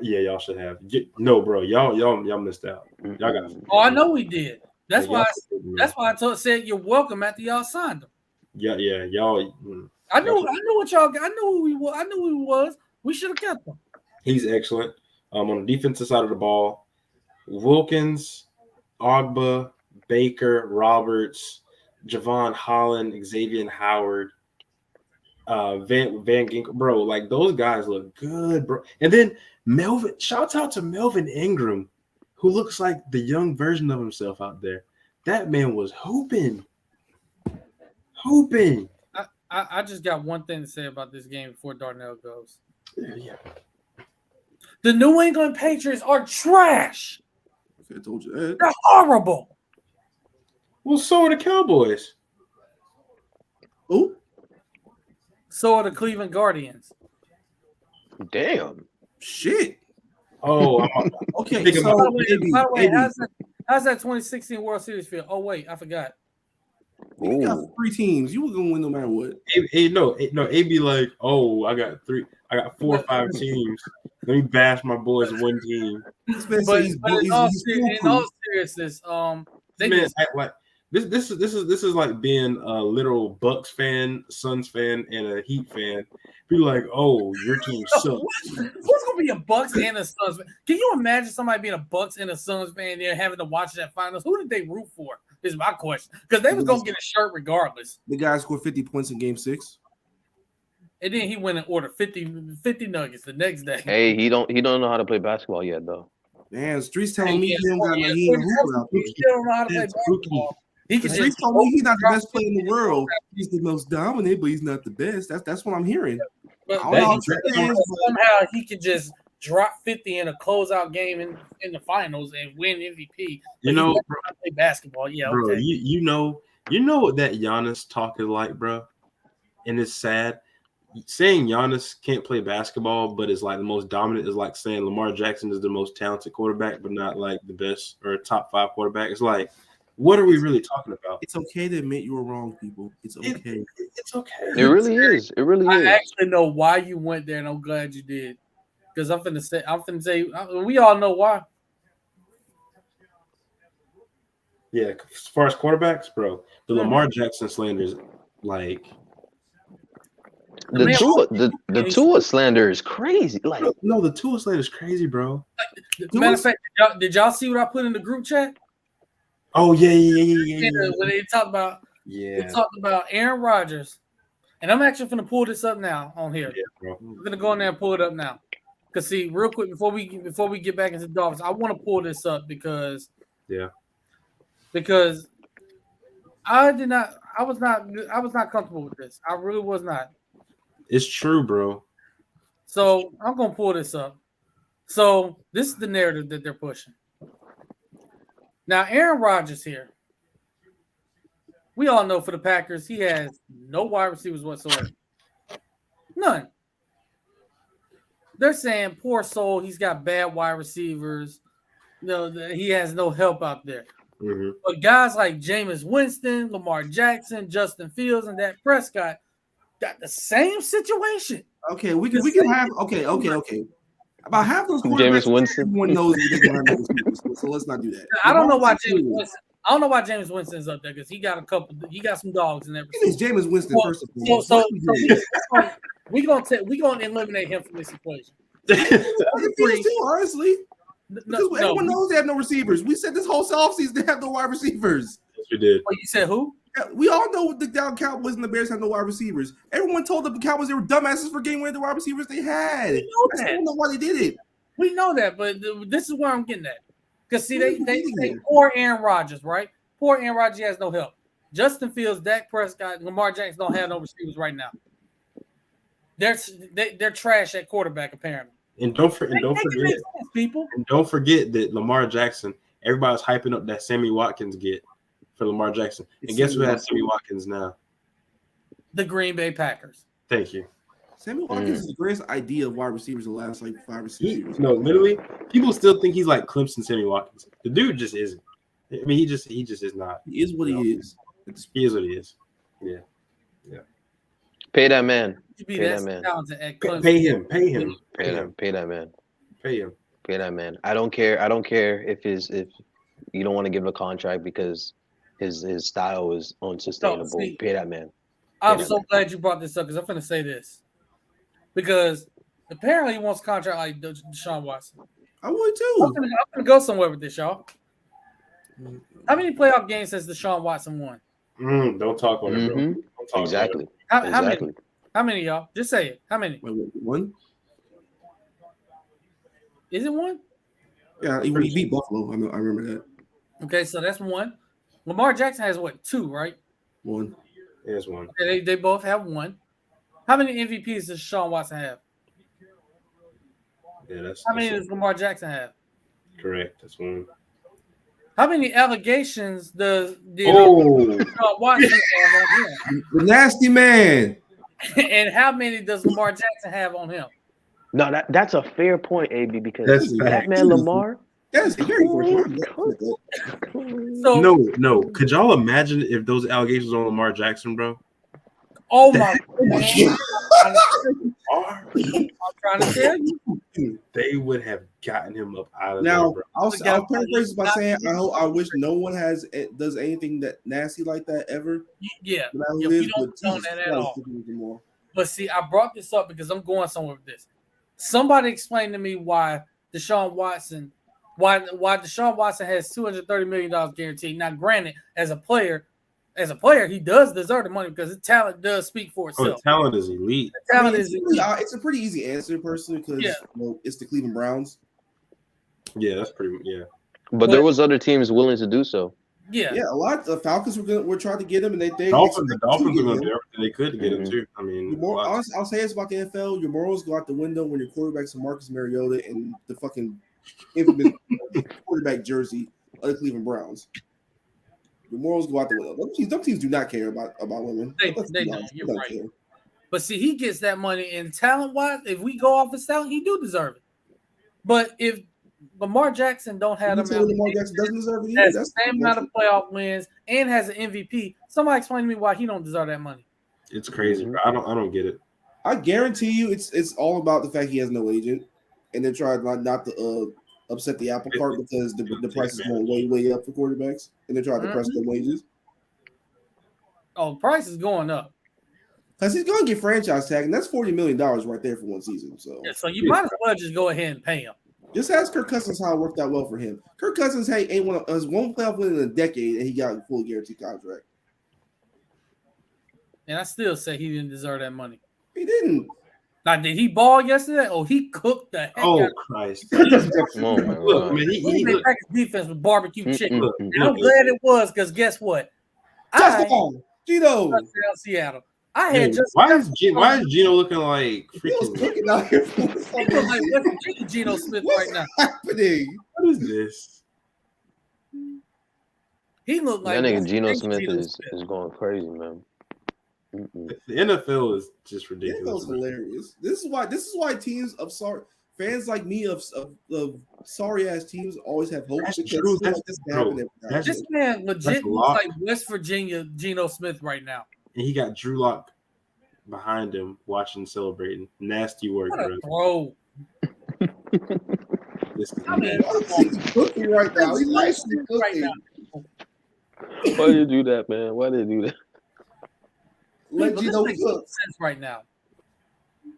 Yeah, y'all should have. No, bro, y'all missed out. Y'all got. Oh, I know we did. That's Yeah, why I said you're welcome after y'all signed him. Yeah, y'all. I knew what y'all. I knew who we was. I knew who he was. We should have kept him. He's excellent. On the defensive side of the ball, Wilkins, Ogba, Baker, Roberts, Javon Holland, Xavier Howard, Van Ginkel, bro. Like those guys look good, bro. And then Melvin. Shout out to Melvin Ingram, who looks like the young version of himself out there. That man was hooping. I just got one thing to say about this game before Darnell goes. Yeah. The New England Patriots are trash. I told you that. They're horrible. Well, so are the Cowboys. Oh, So are the Cleveland Guardians. Damn. shit. Oh, Okay, Think so about By the way, how's that 2016 World Series feel? Oh wait, I forgot. you got 3 teams. You were gonna win no matter what. no. AB like, oh, I got 4 or 5 teams. Let me bash my boys one team. But in all seriousness, they Man, just, like this is like being a literal Bucks fan, Suns fan, and a Heat fan. Be like, oh, your team sucks. Who's gonna be a Bucks and a Suns fan? Can you imagine somebody being a Bucks and a Suns fan and having to watch that finals? Who did they root for? Is my question. Because they was gonna get a shirt regardless. The guy scored 50 points in Game 6. And then he went and ordered 50 nuggets the next day. Hey, he don't know how to play basketball yet though. Man, Streets telling me he don't got Yeah, he ain't a hooper out there. he still don't know how to play That's basketball. He can Streets just told me he's not the best player in the world. He's the most dominant, but he's not the best. That's what I'm hearing. but I don't know how that- true that is, but somehow he could just drop 50 in a closeout game in the finals and win MVP. You know, But he doesn't know how to play basketball. Yeah, bro, okay. you know what that Giannis talk is like, bro, and it's sad. Saying Giannis can't play basketball, but is like the most dominant, is like saying Lamar Jackson is the most talented quarterback, but not like the best or top 5 quarterback. It's like, what are we really talking about? it's okay to admit you were wrong, people. It's okay. It's okay. It really is. It really I is. actually know why you went there, and I'm glad you did. Because I'm finna say, we all know why. Yeah, as far as quarterbacks, bro, the Lamar Jackson slander is like The Tua slander is crazy. Like, no, the Tua slander is crazy, bro. Matter of fact, did y'all see what I put in the group chat? Oh yeah. When they talked about Aaron Rodgers, and I'm actually gonna pull this up now on here. Yeah, bro. I'm gonna go in there and pull it up now. Cause see, real quick before we get back into the Dolphins, I want to pull this up because I was not comfortable with this. I really was not. It's true, bro. So I'm gonna pull this up. So this is the narrative that they're pushing. Now, Aaron Rodgers here. We all know for the Packers, he has no wide receivers whatsoever. None. They're saying, poor soul, he's got bad wide receivers. No, he has no help out there. Mm-hmm. But guys like Jameis Winston, Lamar Jackson, Justin Fields, and Dak Prescott got the same situation. Okay, we can have okay. About half those quarterbacks, Jameis Winston. everyone knows they're gonna have those people, so let's not do that. I don't know why Jameis Winston's up there because he got some dogs in there. It's Jameis Winston first of all. So we're gonna eliminate him from this equation. Honestly, because everyone knows they have no receivers. We said this whole offseason they have no wide receivers. Yes, we did. Oh, you said who? Yeah, we all know the Dallas Cowboys and the Bears have no wide receivers. Everyone told the Cowboys they were dumbasses for getting rid of the wide receivers they had. I still don't know why they did it. We know that, but this is where I'm getting at. Because see, they say poor Aaron Rodgers, right? Poor Aaron Rodgers, he has no help. Justin Fields, Dak Prescott, Lamar Jackson don't have no receivers right now. They're trash at quarterback apparently. And don't forget that Lamar Jackson. Everybody's hyping up that Sammy Watkins get for Lamar Jackson. And guess who has Sammy Watkins now? The Green Bay Packers. Thank you. Sammy Watkins is the greatest idea of wide receivers in the last like 5 or 6 years. No, literally, people still think he's like Clemson Sammy Watkins. The dude just isn't. I mean, he just is not. He is what he is. He is what he is. Yeah. Pay that man. Be Pay that that man. talented at Clemson. Pay him. Pay that man. Pay him. Pay that man. I don't care if you don't want to give him a contract because his style is unsustainable. see, Pay that man. I'm so glad you brought this up because I'm going to say this. Because apparently he wants a contract like Deshaun Watson. I would too. I'm going to go somewhere with this, y'all. How many playoff games has Deshaun Watson won? Don't talk on it, bro. Don't talk Exactly. How many, y'all? Just say it. How many? Wait, one? Is it one? Yeah, he beat Buffalo. I remember that. Okay, so that's one. Lamar Jackson has what? 2, right? One. There's one. Okay, they both have 1. How many MVPs does Deshaun Watson have? Yeah, How many does Lamar Jackson have? Correct. That's one. How many allegations does Oh. Watson have on him? The nasty man. And how many does Lamar Jackson have on him? No, that's a fair point, AB, because That's that man Lamar. That's very So No. Could y'all imagine if those allegations on Lamar Jackson, bro? oh my God. I'm trying to tell you. They would have gotten him up out of Now, there, bro. I'll paraphrase by saying I wish no one does anything that nasty like that ever. Yeah, We we don't condone that at all. But see, I brought this up because I'm going somewhere with this. Somebody explain to me why Deshaun Watson has $230 million guaranteed. Now, granted, as a player, he does deserve the money because his talent does speak for itself. The talent is elite. It's a pretty easy answer, personally, because it's the Cleveland Browns. Yeah, that's pretty. Yeah, but there was other teams willing to do so. Yeah, a lot. The Falcons were trying to get him, and they the Dolphins are going to do everything they could to get him too. I mean, honestly, I'll say this about the NFL: your morals go out the window when your quarterback's Marcus Mariota and the fucking infamous quarterback jersey of the Cleveland Browns. The morals go out the window. Some teams do not care about women. They don't. You're right. Care. But see, he gets that money, and talent-wise, if we go off his talent, he do deserve it. But if Lamar Jackson don't have Lamar Jackson doesn't deserve it. Has the same amount of playoff wins and has an MVP. Somebody explain to me why he don't deserve that money. It's crazy. Bro. I don't get it. I guarantee you, it's all about the fact he has no agent, and they try not to upset the apple cart because the price is going way up for quarterbacks, and they try to press their wages. Oh, the price is going up. Because he's going to get franchise tag, and that's $40 million right there for one season. So, so you might as well just go ahead and pay him. Just ask Kirk Cousins how it worked out well for him. Kirk Cousins ain't one playoff win in a decade, and he got a full guaranteed contract. And I still say he didn't deserve that money. He didn't. Now, did he ball yesterday? Oh, he cooked the heck out of Christ. Look, man, he made back his defense with barbecue chicken. And I'm glad it was, because guess what? Gino. Seattle. I had why is Gino looking like freaking cooking out here? He looks like West Virginia Geno Smith right now. Happening? What is this? He looked like that nigga Geno Smith is going crazy, man. The NFL is just ridiculous. The NFL is hilarious. This is why teams of fans like me of sorry ass teams always have hope. This man legit looks like West Virginia Geno Smith right now. And he got Drew Lock behind him watching, celebrating. Nasty work, bro. This is cooking right now. He's nicely cooking right now. Why did you do that, man? Why did you do that? Let you know sense right now.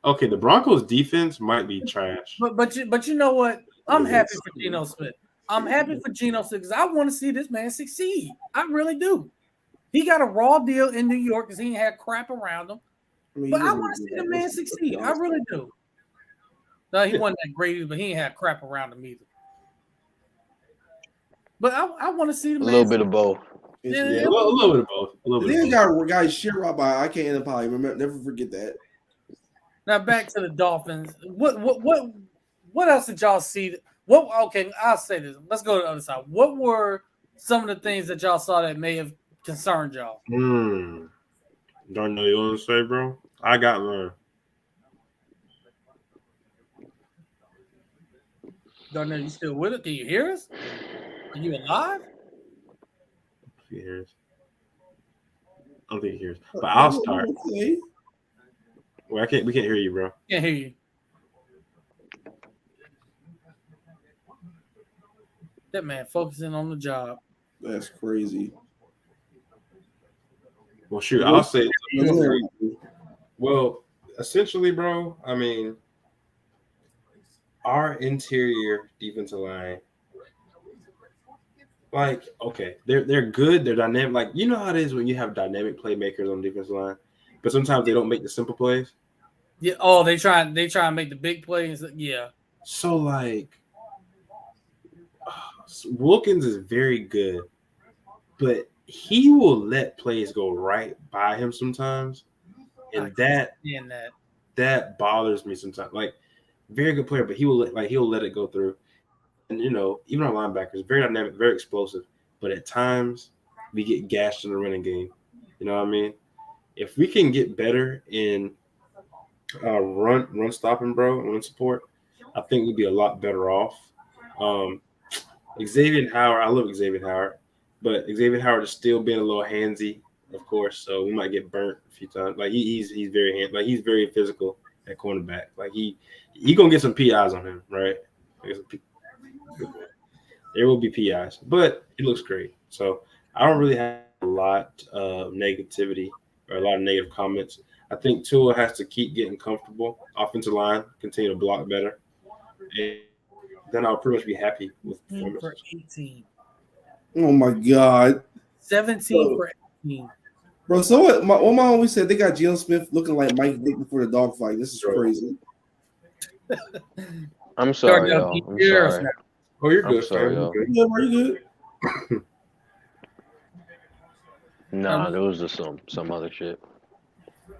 Okay, the Broncos' defense might be trash. But you know what? I'm happy for Geno Smith. I'm happy for Geno Smith because I want to see this man succeed. I really do. He got a raw deal in New York because he ain't had crap around him. But I want to see the man succeed. I really do. No, he wasn't that great either, but he ain't had crap around him either. But I want to see the man. A little bit of both. Yeah, a little bit of both. Then got guys shit right by. I can't never forget that. Now back to the Dolphins. What else did y'all see? Okay, I'll say this. Let's go to the other side. What were some of the things that y'all saw that may have concerned y'all? Don't know you want to say, bro. I got mine. Darnell, you still with it? Can you hear us? Are you alive? He hears. I don't think he hears. But I'll start. Okay. Well, we can't hear you, bro. Can't hear you. That man focusing on the job. That's crazy. Well, shoot, I'll say. Yeah. Well, essentially, bro. I mean, our interior defensive line, like, okay, they're good. They're dynamic. Like, you know how it is when you have dynamic playmakers on the defensive line, but sometimes they don't make the simple plays. Yeah. Oh, they try and make the big plays. Yeah. So, like, Wilkins is very good, but he will let plays go right by him sometimes, and that bothers me sometimes. Like, very good player, but he'll let it go through. And even our linebackers, very dynamic, very explosive, but at times we get gashed in the running game. You know what I mean? If we can get better in run stopping, bro, and run support, I think we'd be a lot better off. Xavier Howard, I love Xavier Howard, but Xavier Howard is still being a little handsy, of course, so we might get burnt a few times. Like he's very he's very physical at cornerback. Like he gonna get some PIs on him, right? There will be PIs, but he looks great. So I don't really have a lot of negativity or a lot of negative comments. I think Tua has to keep getting comfortable. Offensive line, continue to block better. And then I'll pretty much be happy with performance. For 18. Oh my God. 17 for 18. Bro, so what my mom always said, they got Geno Smith looking like Mike Vick before the dog fight. This is crazy. I'm sorry, y'all. I'm sorry. Oh, you're good. I'm sorry, y'all. Are you good? Nah, there was just some other shit.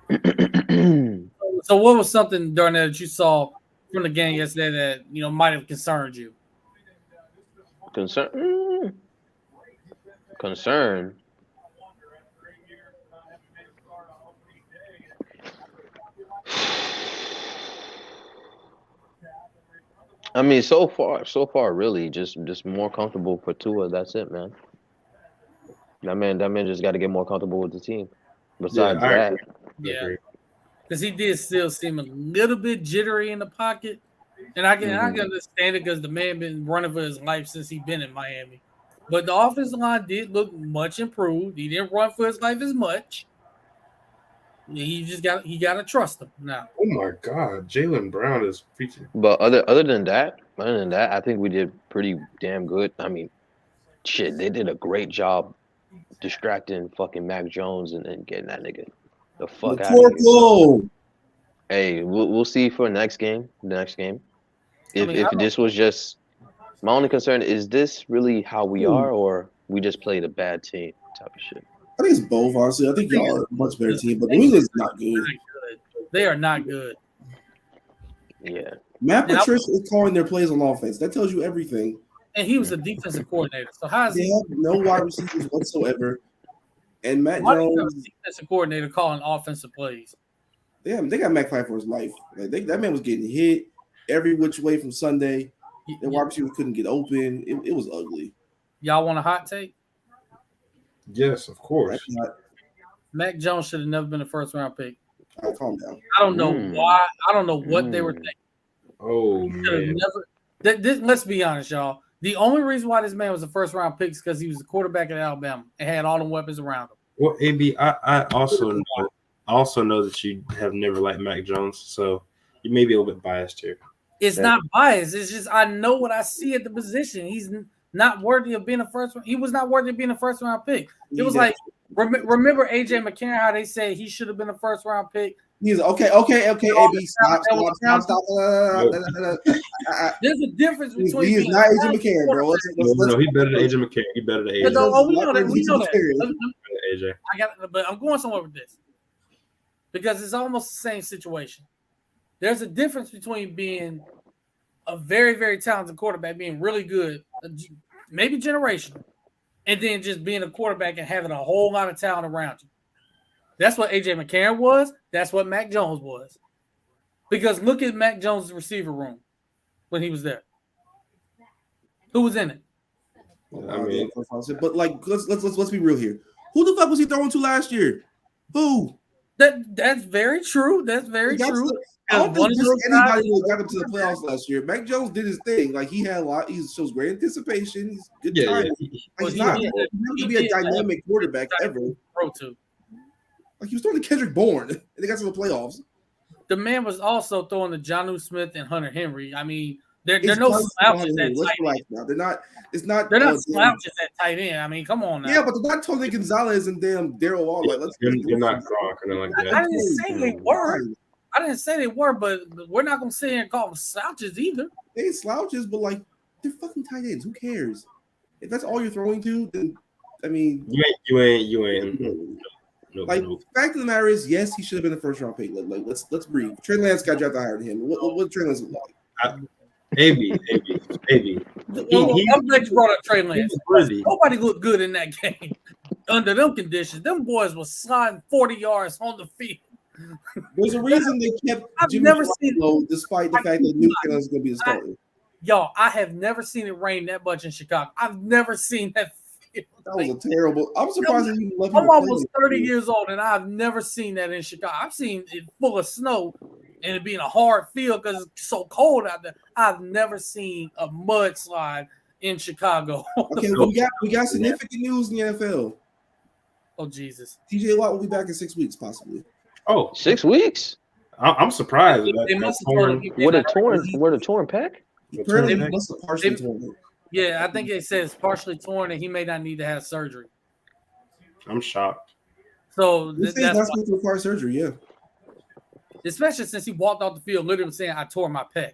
So what was something, Darnell, that you saw from the game yesterday that might have concerned you? Concern. I mean, so far, really, just more comfortable for Tua. That's it, man. That man just got to get more comfortable with the team. Besides that, yeah, because he did still seem a little bit jittery in the pocket, and I can understand it because the man been running for his life since he been in Miami. But the offensive line did look much improved. He didn't run for his life as much. He got to trust him now. Oh my God, Jaylen Brown is preaching. But other than that, I think we did pretty damn good. I mean, shit, they did a great job distracting fucking Mac Jones and getting that nigga the fuck out of here. Hey, we'll see for the next game. If this was just my only concern is this really how we are, or we just played a bad team type of shit. I think it's both, honestly. I think y'all are a much better team, but New England's not good. They are not good. Yeah. Matt Patricia is calling their plays on offense. That tells you everything. And he was a defensive coordinator. So how is they he? have no wide receivers whatsoever. And Matt Jones, defensive coordinator, calling offensive plays. They got Matt fight for his life. Like that man was getting hit every which way from Sunday. The wide receivers couldn't get open. It was ugly. Y'all want a hot take? Yes, of course. Mac Jones should have never been a first round pick. Right, calm down. I don't know why. I don't know what they were thinking. Oh man. Let's be honest, y'all. The only reason why this man was a first round pick is because he was the quarterback at Alabama and had all the weapons around him. Well, AB, I also know that you have never liked Mac Jones, so you may be a little bit biased here. It's not biased. It's just I know what I see at the position. He's not worthy of being a first. He was not worthy of being a first round pick. It was like remember AJ McCarron, how they said he should have been a first round pick. He's okay. AB, stop. There's a difference between. He is not AJ McCarron, bro. No, he's better than AJ McCarron. He's better than AJ. We know that. We know that. AJ. But I'm going somewhere with this because it's almost the same situation. There's a difference between being a very, very talented quarterback, being really good, maybe generational, and then just being a quarterback and having a whole lot of talent around you. That's what AJ McCarron was. That's what Mac Jones was. Because look at Mac Jones' receiver room when he was there. Who was in it? I mean, but like, let's be real here. Who the fuck was he throwing to last year? Who? That's very true. That's very true. I don't think those anybody would got him to the playoffs last year. Mac Jones did his thing. Like he had a lot. He shows great anticipation. He's good time. Like, he's not going to be a dynamic quarterback ever. Throw to. Like he was throwing to Kendrick Bourne, and they got to the playoffs. The man was also throwing to Jonnu Smith and Hunter Henry. I mean, they're no slouches at tight end. Now. They're not. It's not. They're not slouches at tight end. I mean, come on now. Yeah, but they're not Tony Gonzalez and damn Daryl Wall. Like, you're not Gronk or like that. I didn't say they were. I didn't say they were, but we're not gonna sit here and call them slouches either. They ain't slouches, but like they're fucking tight ends. Who cares? If that's all you're throwing to, then I mean, you ain't. Like, fact of the matter is, yes, he should have been a first round pick. Like, let's breathe. Trey Lance got drafted higher than him. What Trey Lance look like? AB. I'm glad you brought up Trey Lance. Nobody looked good in that game under them conditions. Them boys were sliding 40 yards on the field. There's a reason they kept Jimmy low, despite the fact that New England is going to be the starter. Y'all, I have never seen it rain that much in Chicago. I've never seen that. That was a terrible. I'm surprised that you left. I'm almost 30 years old, and I've never seen that in Chicago. I've seen it full of snow and it being a hard field because it's so cold out there. I've never seen a mudslide in Chicago. Okay, we got significant news in the NFL. Oh Jesus! TJ Watt will be back in 6 weeks, possibly. Oh, 6 weeks? I'm surprised. They must have told him with a torn pec. Apparently, must have partially torn. Yeah, I think it says partially torn, and he may not need to have surgery. I'm shocked. So that's going to require surgery, yeah. Especially since he walked off the field literally saying, "I tore my pec."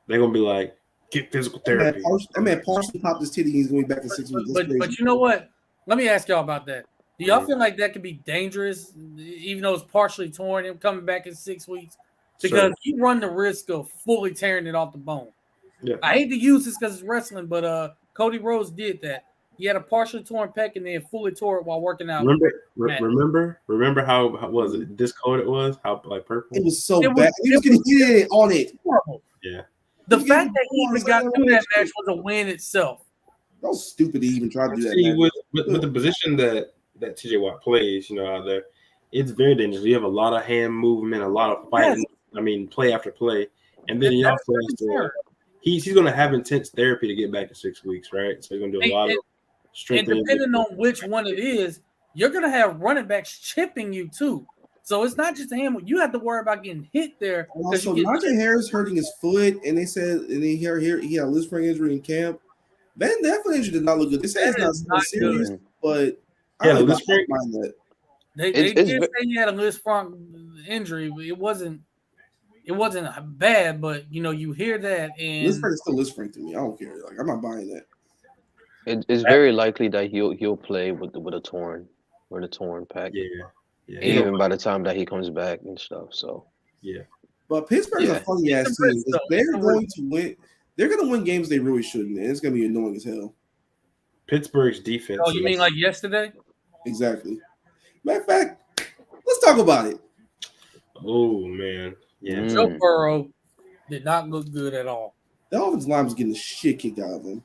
They're gonna be like, "Get physical therapy." That man partially popped his titty. He's going back in 6 weeks. But you know what? Let me ask y'all about that. Do y'all feel like that could be dangerous, even though it's partially torn, him coming back in 6 weeks? Because you run the risk of fully tearing it off the bone. Yeah. I hate to use this because it's wrestling, but Cody Rhodes did that. He had a partially torn pec and then fully tore it while working out. Remember how was it? Discolored it was? How like purple? It was so bad. He was getting hit on it. Horrible. Yeah. The fact that he even got through that match was a win itself. That was stupid to even try to do that. With the position that TJ Watt plays, out there, it's very dangerous. You have a lot of hand movement, a lot of fighting. Yes. I mean, play after play, and then he also has to. He's going to have intense therapy to get back in 6 weeks, right? So he's going to do a lot of strength. And depending on which one it is, you're going to have running backs chipping you too. So it's not just him. You have to worry about getting hit there. Also, Najee Harris hurting his foot, and they said, and they hear he had a Liz Frank injury in camp. That foot injury did not look good. They say it's not serious, good. But yeah, Liz Frank. They did say he had a Liz Frank injury, but it wasn't bad. But you hear that, and Liz Frank is still Liz Frank to me. I don't care. Like, I'm not buying that. It's very likely that he'll play with a torn pec. Yeah. Even by the time that he comes back and stuff. So yeah. But Pittsburgh's a funny ass team. They're going to win. They're going to win games they really shouldn't, and it's going to be annoying as hell. Pittsburgh's defense. Oh, you mean like yesterday? Exactly. Matter of fact, let's talk about it. Oh man, yeah. Joe Burrow did not look good at all. The offensive line was getting the shit kicked out of him.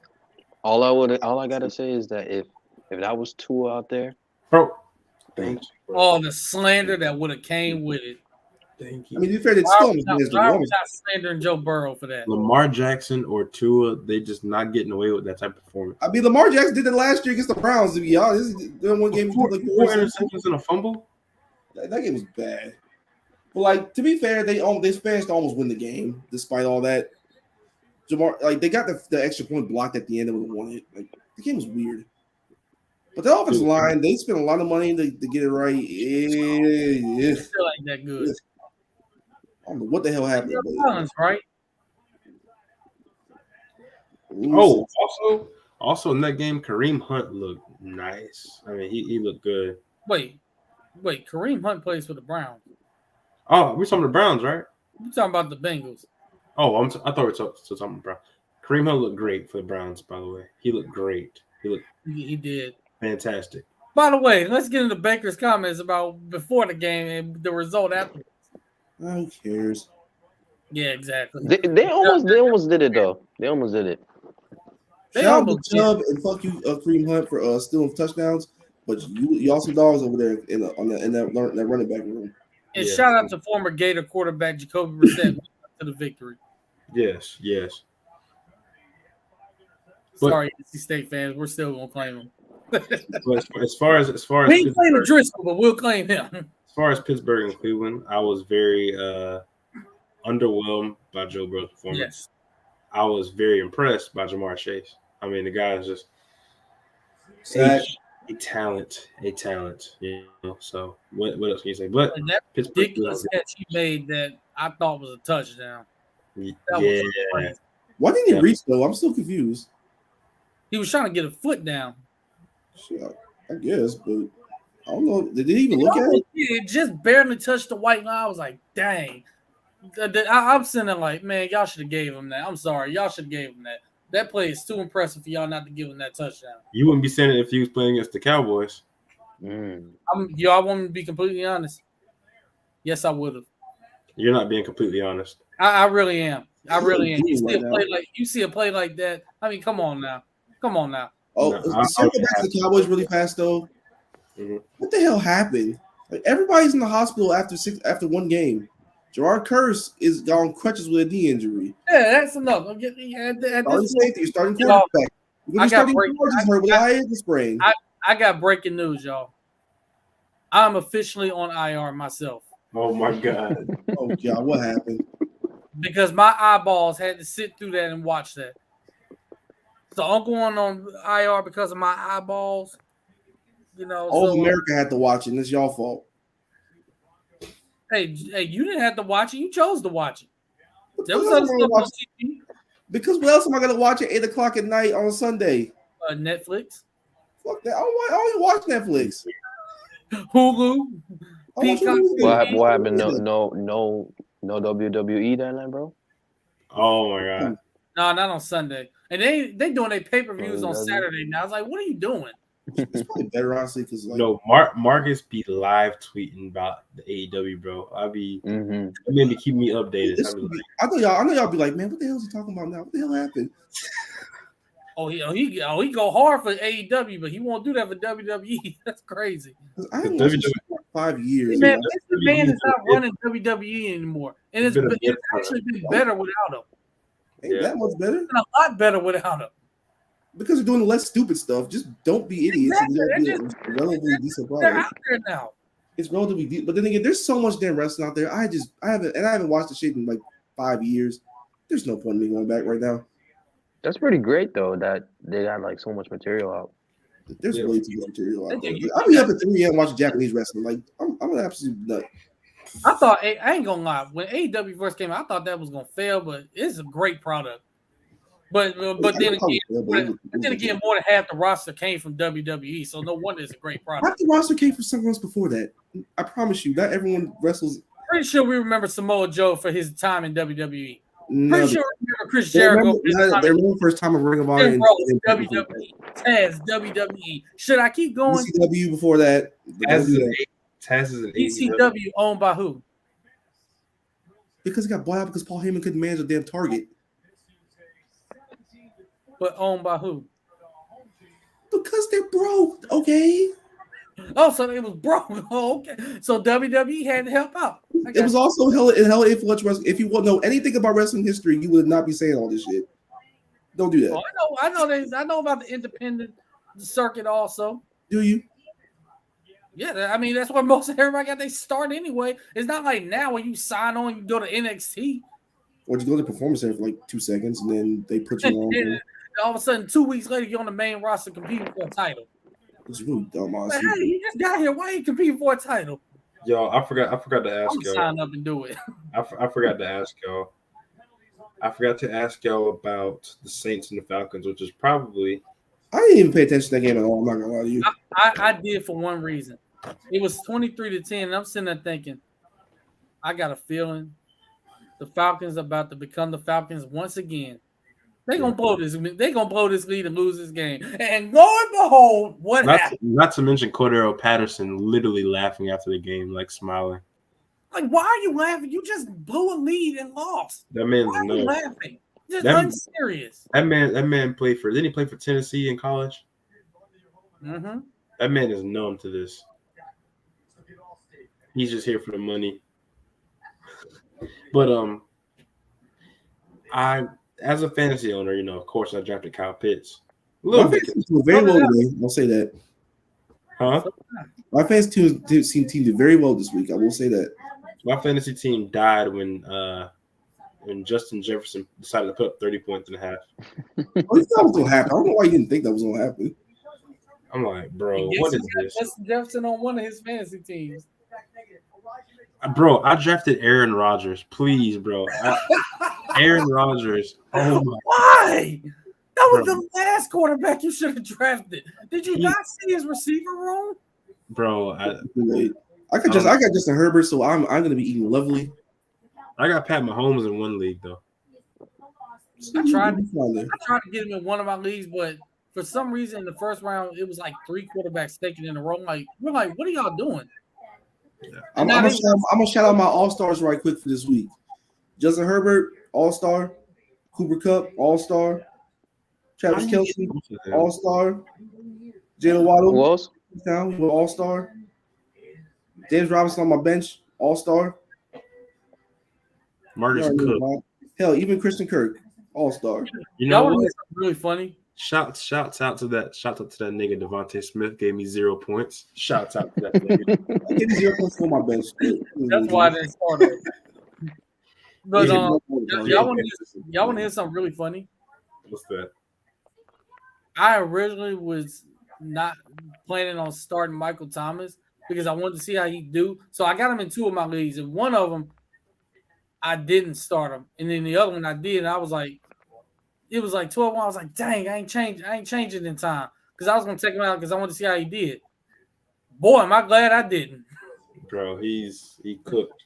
All I gotta say is that if that was Tua out there, bro. Thank you. Bro. Oh, the slander that would have came with it. Thank you. I mean, to be fair, it's still not slandering Joe Burrow for that. Lamar Jackson or Tua, they just not getting away with that type of performance. I mean, Lamar Jackson did it last year against the Browns. To be honest, the one game four interceptions and a fumble. That game was bad. But like, to be fair, they managed to almost win the game despite all that. Jamar, like, they got the extra point blocked at the end and would have won it. Like, the game was weird. But the offensive line, they spent a lot of money to get it right. Yeah. It's still ain't that good. I don't know what the hell happened. Right? Oh, also in that game, Kareem Hunt looked nice. I mean, he looked good. Wait, Kareem Hunt plays for the Browns. Oh, we're talking the Browns, right? We're talking about the Bengals. Oh, I thought we were still talking about Browns. Kareem Hunt looked great for the Browns, by the way. He looked great. He did. Fantastic. By the way, let's get into Baker's comments about before the game and the result after. Who cares? Yeah, exactly. They almost did it though. They almost did it. They Shout out to almost Chubb and fuck you, Kareem Hunt for stealing touchdowns. But y'all some dogs over there in that running back room. and shout out to former Gator quarterback Jacoby Brissett to the victory. Yes. Sorry, NC State fans, we're still gonna claim him. But as far as we ain't claiming Driscoll, but we'll claim him. As far as Pittsburgh and Cleveland, I was very underwhelmed by Joe Burrow's performance. Yes. I was very impressed by Jamar Chase. I mean, the guy is just a talent. You know. So what else can you say? But that ridiculous catch he made that I thought was a touchdown. That was crazy. Why didn't he reach though? I'm still confused. He was trying to get a foot down. Shit, I guess, but I don't know. Did he even look at it? It just barely touched the white line. I was like, dang. I'm sitting there like, man, y'all should have gave him that. I'm sorry. Y'all should have gave him that. That play is too impressive for y'all not to give him that touchdown. You wouldn't be saying it if he was playing against the Cowboys. Y'all want me to be completely honest? Yes, I would have. You're not being completely honest. I really am. I really am. You see a play like that. I mean, come on now. Oh, circle back to the Cowboys really fast though. Mm-hmm. What the hell happened? Like everybody's in the hospital after one game. Gerard Curse is on crutches with a knee injury. Yeah, that's enough. Starting quarterback. I got breaking news, y'all. I'm officially on IR myself. Oh my God. Oh God, what happened? Because my eyeballs had to sit through that and watch that. So I'm going on IR because of my eyeballs. You know, all of America had to watch it, and it's y'all fault. Hey, you didn't have to watch it. You chose to watch it. There was other stuff on TV. Because what else am I going to watch at 8:00 at night on Sunday? Netflix. Fuck that. I don't watch Netflix. Hulu. What happened? No WWE that night, bro? Oh my God. No, not on Sunday. And they doing their pay-per-views on Saturday now. I was like, what are you doing? It's probably better, honestly, because Marcus be live tweeting about the AEW, bro. I be it made me keep me updated. I know y'all be like, man, what the hell is he talking about now? What the hell happened? He go hard for AEW, but he won't do that for WWE. That's crazy. I haven't watched this for 5 years. Man, this man is not running WWE anymore, and it's actually been better without him. Ain't that much better? It's been a lot better without him. Because they're doing less stupid stuff. Just don't be idiots. It's relatively decent product. They're out there now. It's relatively deep, but then again, there's so much damn wrestling out there. I haven't watched the shit in like 5 years. There's no point in me going back right now. That's pretty great though that they got like so much material out. There's way too much material out there. I'll be up at 3 a.m. watching Japanese wrestling. Like I'm an absolute nut. I ain't gonna lie. When AEW first came out, I thought that was gonna fail, but it's a great product. But then again, more than half the roster came from WWE, so no wonder it's a great product. Half the roster came from somewhere else before that. I promise you, not everyone wrestles. Pretty sure we remember Samoa Joe for his time in WWE. Pretty sure we remember Chris Jericho. They remember the first time of Ring of Honor in WWE. Taz, WWE. Should I keep going? ECW before that. Taz is an ECW owned by who? Because he got bought out because Paul Heyman couldn't manage a damn Target. But owned by who? Because they're broke, okay? Oh, so it was broke. Oh, okay. So WWE had to help out. It was also hella influential wrestling. If you want to know anything about wrestling history, you would not be saying all this shit. Don't do that. Oh, I know about the independent circuit also. Do you? Yeah, I mean that's where most of everybody got their start anyway. It's not like now when you sign on, you go to NXT. Or you go to the Performance Center for like 2 seconds and then they put you on. And all of a sudden, 2 weeks later, you're on the main roster competing for a title. It's really dumb, honestly. But hey, you just got here. Why are you competing for a title? Yo, I forgot to ask y'all. Sign up and do it. I forgot to ask y'all. I forgot to ask y'all about the Saints and the Falcons, which is probably. I didn't even pay attention to that game at all. I'm not gonna lie to you. I did for one reason. It was 23-10, and I'm sitting there thinking, I got a feeling the Falcons are about to become the Falcons once again. They're gonna blow this. They're gonna blow this lead and lose this game. And lo and behold, what happened? Not to mention Cordero Patterson literally laughing after the game, like smiling. Like, why are you laughing? You just blew a lead and lost. That man's why are you laughing? Just That- unserious. That man played for. Didn't he play for Tennessee in college? Mm-hmm. That man is numb to this. He's just here for the money. But I, as a fantasy owner, of course, I drafted Kyle Pitts. A little My bit, fantasy team did very well today. I'll say that. huh? My fantasy team did very well this week. I will say that. My fantasy team died when Justin Jefferson decided to put up 30 points and a half. I thought that was gonna happen. I don't know why you didn't think that was gonna happen. I'm like, bro, Yes, what he is got this? Justin Jefferson on one of his fantasy teams. Bro, I drafted Aaron Rodgers. Please, bro. Aaron Rodgers. Oh my. Why? That was Bro. the last quarterback you should have drafted. Did you not see his receiver room? Bro, I got Justin Herbert, so I'm gonna be eating lovely. I got Pat Mahomes in one league though. I tried to get him in one of my leagues, but for some reason in the first round it was like 3 quarterbacks taken in a row. We're like, what are y'all doing? Yeah. I'm gonna shout out my all-stars right quick for this week. Justin Herbert, all-star. Cooper Kupp, all-star. Travis Kelce, all-star. Jalen Waddle, Who else? all-star. James Robinson on my bench, all-star. Marcus Cook. Hell, even Christian Kirk, all-star. You know That what? was really funny. Shouts out to that. Shout out to that nigga Devontae Smith. Gave me 0 points. Shouts out to that nigga. I gave me 0 points on my bench. That's why I didn't start it. But y'all want to hear something really funny? What's that? I originally was not planning on starting Michael Thomas because I wanted to see how he do. So I got him in 2 of my leagues, and one of them I didn't start him, and then the other one I did. And I was like, it was like 12. I was like, dang, I ain't changing in time because I was gonna take him out because I wanted to see how he did. Boy, am I glad I didn't. Bro, he cooked.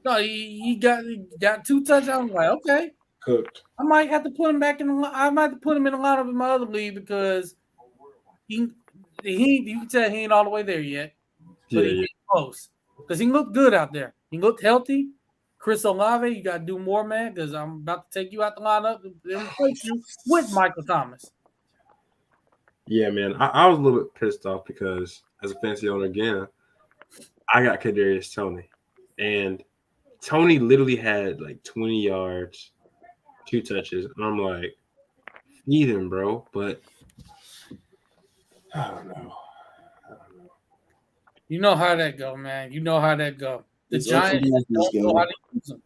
No, he got 2 touchdowns. I was like, okay. Cooked. I might have to put him back in. I might have to put him in a lineup in my other league because you can tell he ain't all the way there yet, but he getting close because he looked good out there. He looked healthy. Chris Olave, you got to do more, man, because I'm about to take you out the lineup and replace you with Michael Thomas. Yeah, man. I was a little bit pissed off because as a fantasy owner again, I got Kadarius Toney, and Tony literally had like 20 yards. 2 touches, and I'm like, feed him, bro. But I don't know. You know how that go, man. You know how that go. The Giants don't know how to use him.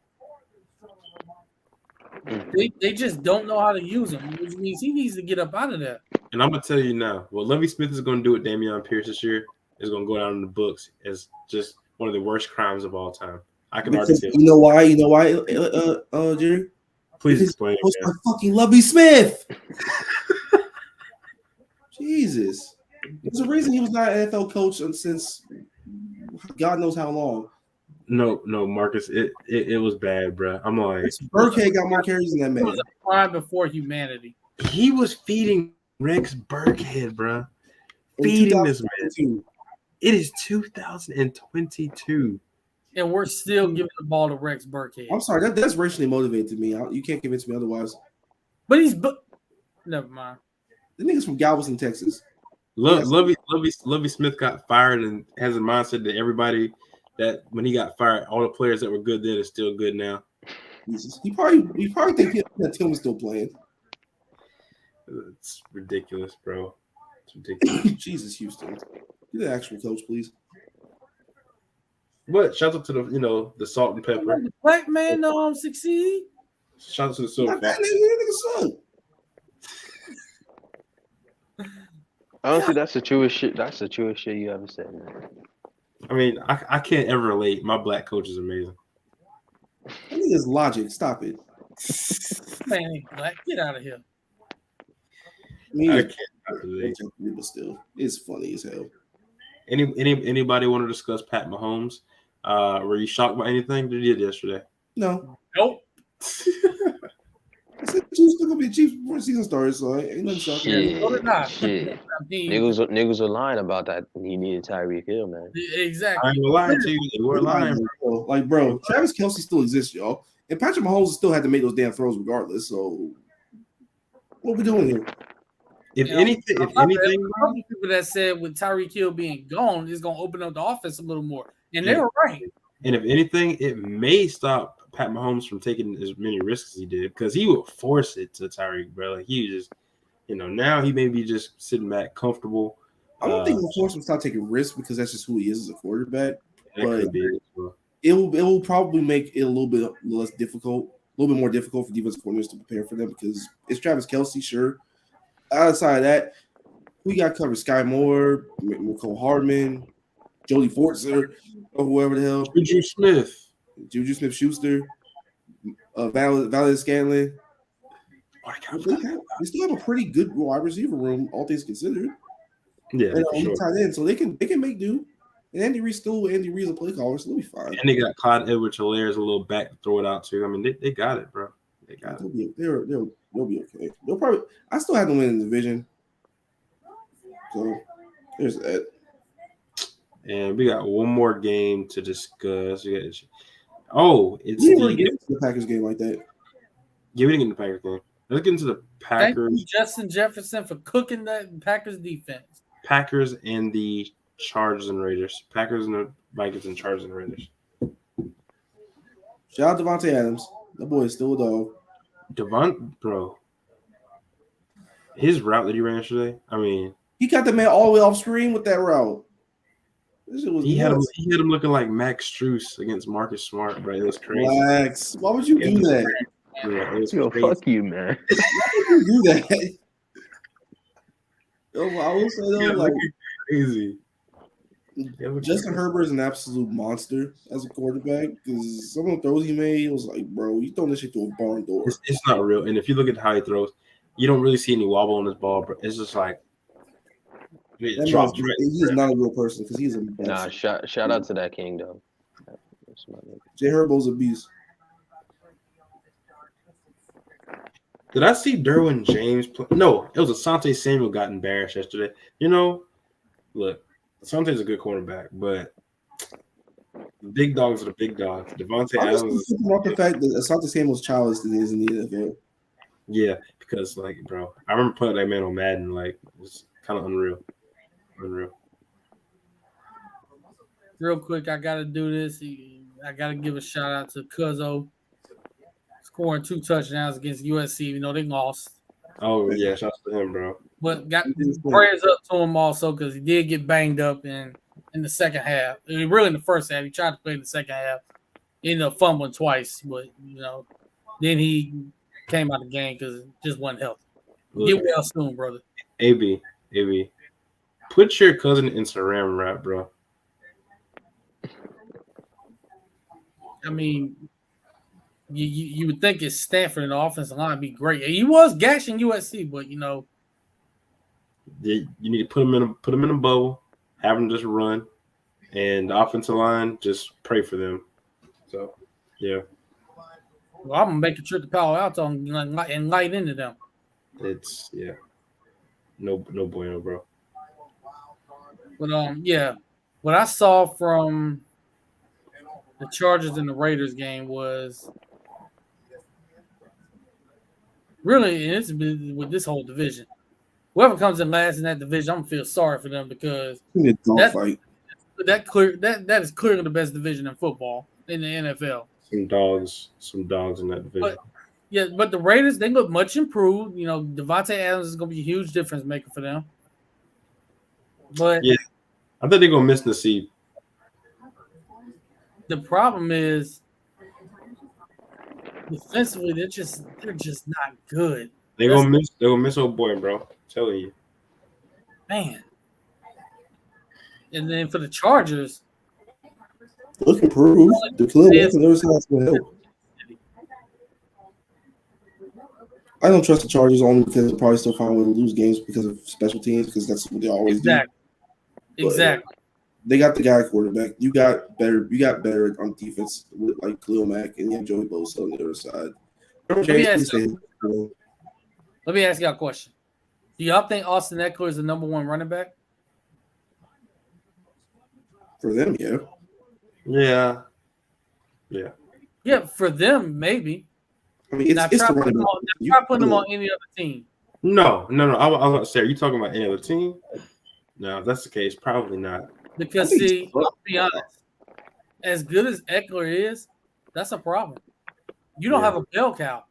They just don't know how to use him, which means he needs to get up out of there. And I'm gonna tell you now, what Lovie Smith is gonna do with Dameon Pierce this year is gonna go down in the books as just one of the worst crimes of all time. I can already tell. You know why? Jerry? Please explain. It was my fucking Lovie Smith. Jesus. There's a reason he was not an NFL coach since God knows how long. No, Marcus. It was bad, bro. I'm like, Burkhead got more carries than that man. It was a crime before humanity. He was feeding Rex Burkhead, bro. Feeding this man. It is 2022. And we're still giving the ball to Rex Burkhead. I'm sorry, that's racially motivated to me. You can't convince me otherwise. But never mind. The nigga's from Galveston, Texas. Lovie Smith got fired and has a mindset that everybody that when he got fired, all the players that were good then are still good now. Jesus. He probably think that Tim was still playing. It's ridiculous, bro. It's ridiculous. Jesus, Houston. You're the actual coach, please. But shout out to the salt and pepper. The black man succeed. Shout out to the silver. That nigga son. Honestly, that's the truest shit. That's the truest shit you ever said, man. I mean, I can't ever relate. My black coach is amazing. That nigga's logic. Stop it. Man, ain't black. Get out of here. I can't relate. But still, it's funny as hell. Anybody want to discuss Pat Mahomes? Were you shocked by anything that he did yesterday? No. Nope. I said Chiefs still gonna be Chiefs before the season started, so ain't nothing shocking. Shit. Niggas were lying about that. He needed Tyreek Hill, man. Exactly. I ain't gonna lie to you. They were lying, bro. Like, bro, Travis Kelce still exists, y'all. And Patrick Mahomes still had to make those damn throws regardless. So what we doing here? If You know, anything, a couple people that said with Tyreek Hill being gone, it's going to open up the offense a little more, and they were right. And if anything, it may stop Pat Mahomes from taking as many risks as he did because he would force it to Tyreek, bro. Like he just, now he may be just sitting back comfortable. I don't think he'll force him to stop taking risks because that's just who he is as a quarterback. That could be. It will probably make it a little bit less difficult, a little bit more difficult for defensive coordinators to prepare for them because it's Travis Kelce, sure. Outside of that, we got covered Sky Moore, Nicole Hardman, Jody Fortzer, or whoever the hell. Juju Smith-Schuster, Valdez Scanlon. They still have a pretty good wide receiver room, all things considered. Yeah, and sure. Tight end, so they can make do. And Andy Reid's a play caller, so they'll be fine. And they got Clyde Edwards-Helaire as a little back to throw it out to. I mean, they got it, bro. They got it. They'll be okay. They'll probably. I still have to win in the division. So there's that. And we got one more game to discuss. It's the Packers game like that. Yeah, we didn't get the Packers game. Let's get into the Packers. Thank you, Justin Jefferson, for cooking that Packers defense. Packers and the Chargers and Raiders. Packers and the Vikings and Chargers and Raiders. Shout out Devontae Adams. That boy is still a dog. Bro. His route that he ran yesterday, I mean. He got the man all the way off screen with that route. He had him looking like Max Struess against Marcus Smart, bro. It was crazy. Max, why would you do that? Yeah, fuck you, man. Why would you do that? I will say though, like crazy. Justin Herbert is an absolute monster as a quarterback because some of the throws he made, it was like, bro, you throwing this shit through a barn door. It's not real. And if you look at how he throws, you don't really see any wobble on his ball, bro. It's just like he's not a real person because he's a shout out to that king though. Jay Herbo's a beast. Did I see Derwin James play? No, it was Asante Samuel got embarrassed yesterday. Look, Asante's a good quarterback, but the big dogs are the big dogs. Devontae Adams is about the fact that Asante Samuel's childish is in the NFL. Yeah, because bro, I remember playing that man on Madden. Like, it was kind of unreal. Real quick, I gotta do this. I gotta give a shout out to Cuzzo scoring 2 touchdowns against USC, even though they lost. Oh yeah, shout out to him, bro. But got prayers up to him also because he did get banged up in the second half. I mean, really in the first half, he tried to play in the second half. He ended up fumbling twice, but then he came out of the game because it just wasn't healthy. Get well soon, brother. AB, put your cousin in Saran wrap, bro. I mean, you would think it's Stanford and the offensive line would be great. He was gashing USC, but you need to put him in a bubble, have him just run, and the offensive line just pray for them. So, yeah. Well, I'm gonna make a trip to Palo Alto and light into them. It's no bueno, bro. But what I saw from the Chargers and the Raiders game was really, and it's been with this whole division. Whoever comes in last in that division, I'm gonna feel sorry for them because that is clearly the best division in football in the NFL. Some dogs in that division. But the Raiders, they look much improved. Devontae Adams is gonna be a huge difference maker for them. But yeah, I think they're gonna miss Nassib. The problem is defensively, they're just not good. They're gonna miss old boy, bro. I'm telling you. Man. And then for the Chargers, look improved. The Cleveland never has to help. I don't trust the Chargers only because they'll probably still find a way to lose games because of special teams, because that's what they always do. Exactly. They got the guy quarterback. You got better on defense with like Khalil Mack, and you have Joey Bosa on the other side. Let me ask y'all a question. Do y'all think Austin Eckler is the number 1 running back? For them, yeah. Yeah. Yeah, for them maybe. I mean, Now it's try the putting running them back. on. Now try putting them on any other team. No. I was about to say, are you talking about any other team? No, if that's the case, probably not. Because see, I'll be honest. As good as Eckler is, that's a problem. You don't have a bell cow.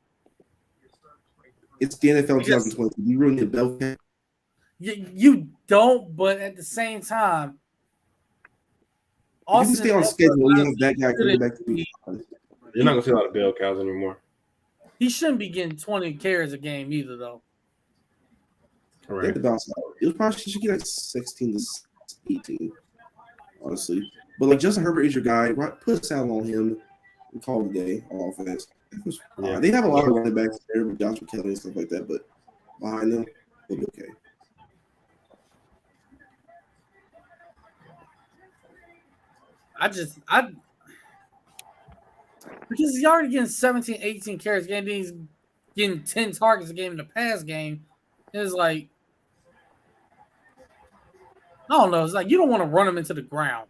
It's the NFL Because 2020. You really need a bell cow. you don't, but at the same time, If you can Austin stay on Eckler schedule, you have honestly that guy coming shouldn't back to be. be, You're not gonna see a lot of bell cows anymore. he shouldn't be getting 20 carries a game either, though. They had Correct. to bounce out. It was probably should get like 16 to 18, honestly. But like Justin Herbert is your guy. Right, put a saddle on him and call it a day on offense. Yeah. They have a lot of running backs there with Joshua Kelly and stuff like that, but behind them, they'll be okay. Because he's already getting 17, 18 carries a game, then he's getting 10 targets a game in the pass game. It's like, I don't know. It's like you don't want to run him into the ground.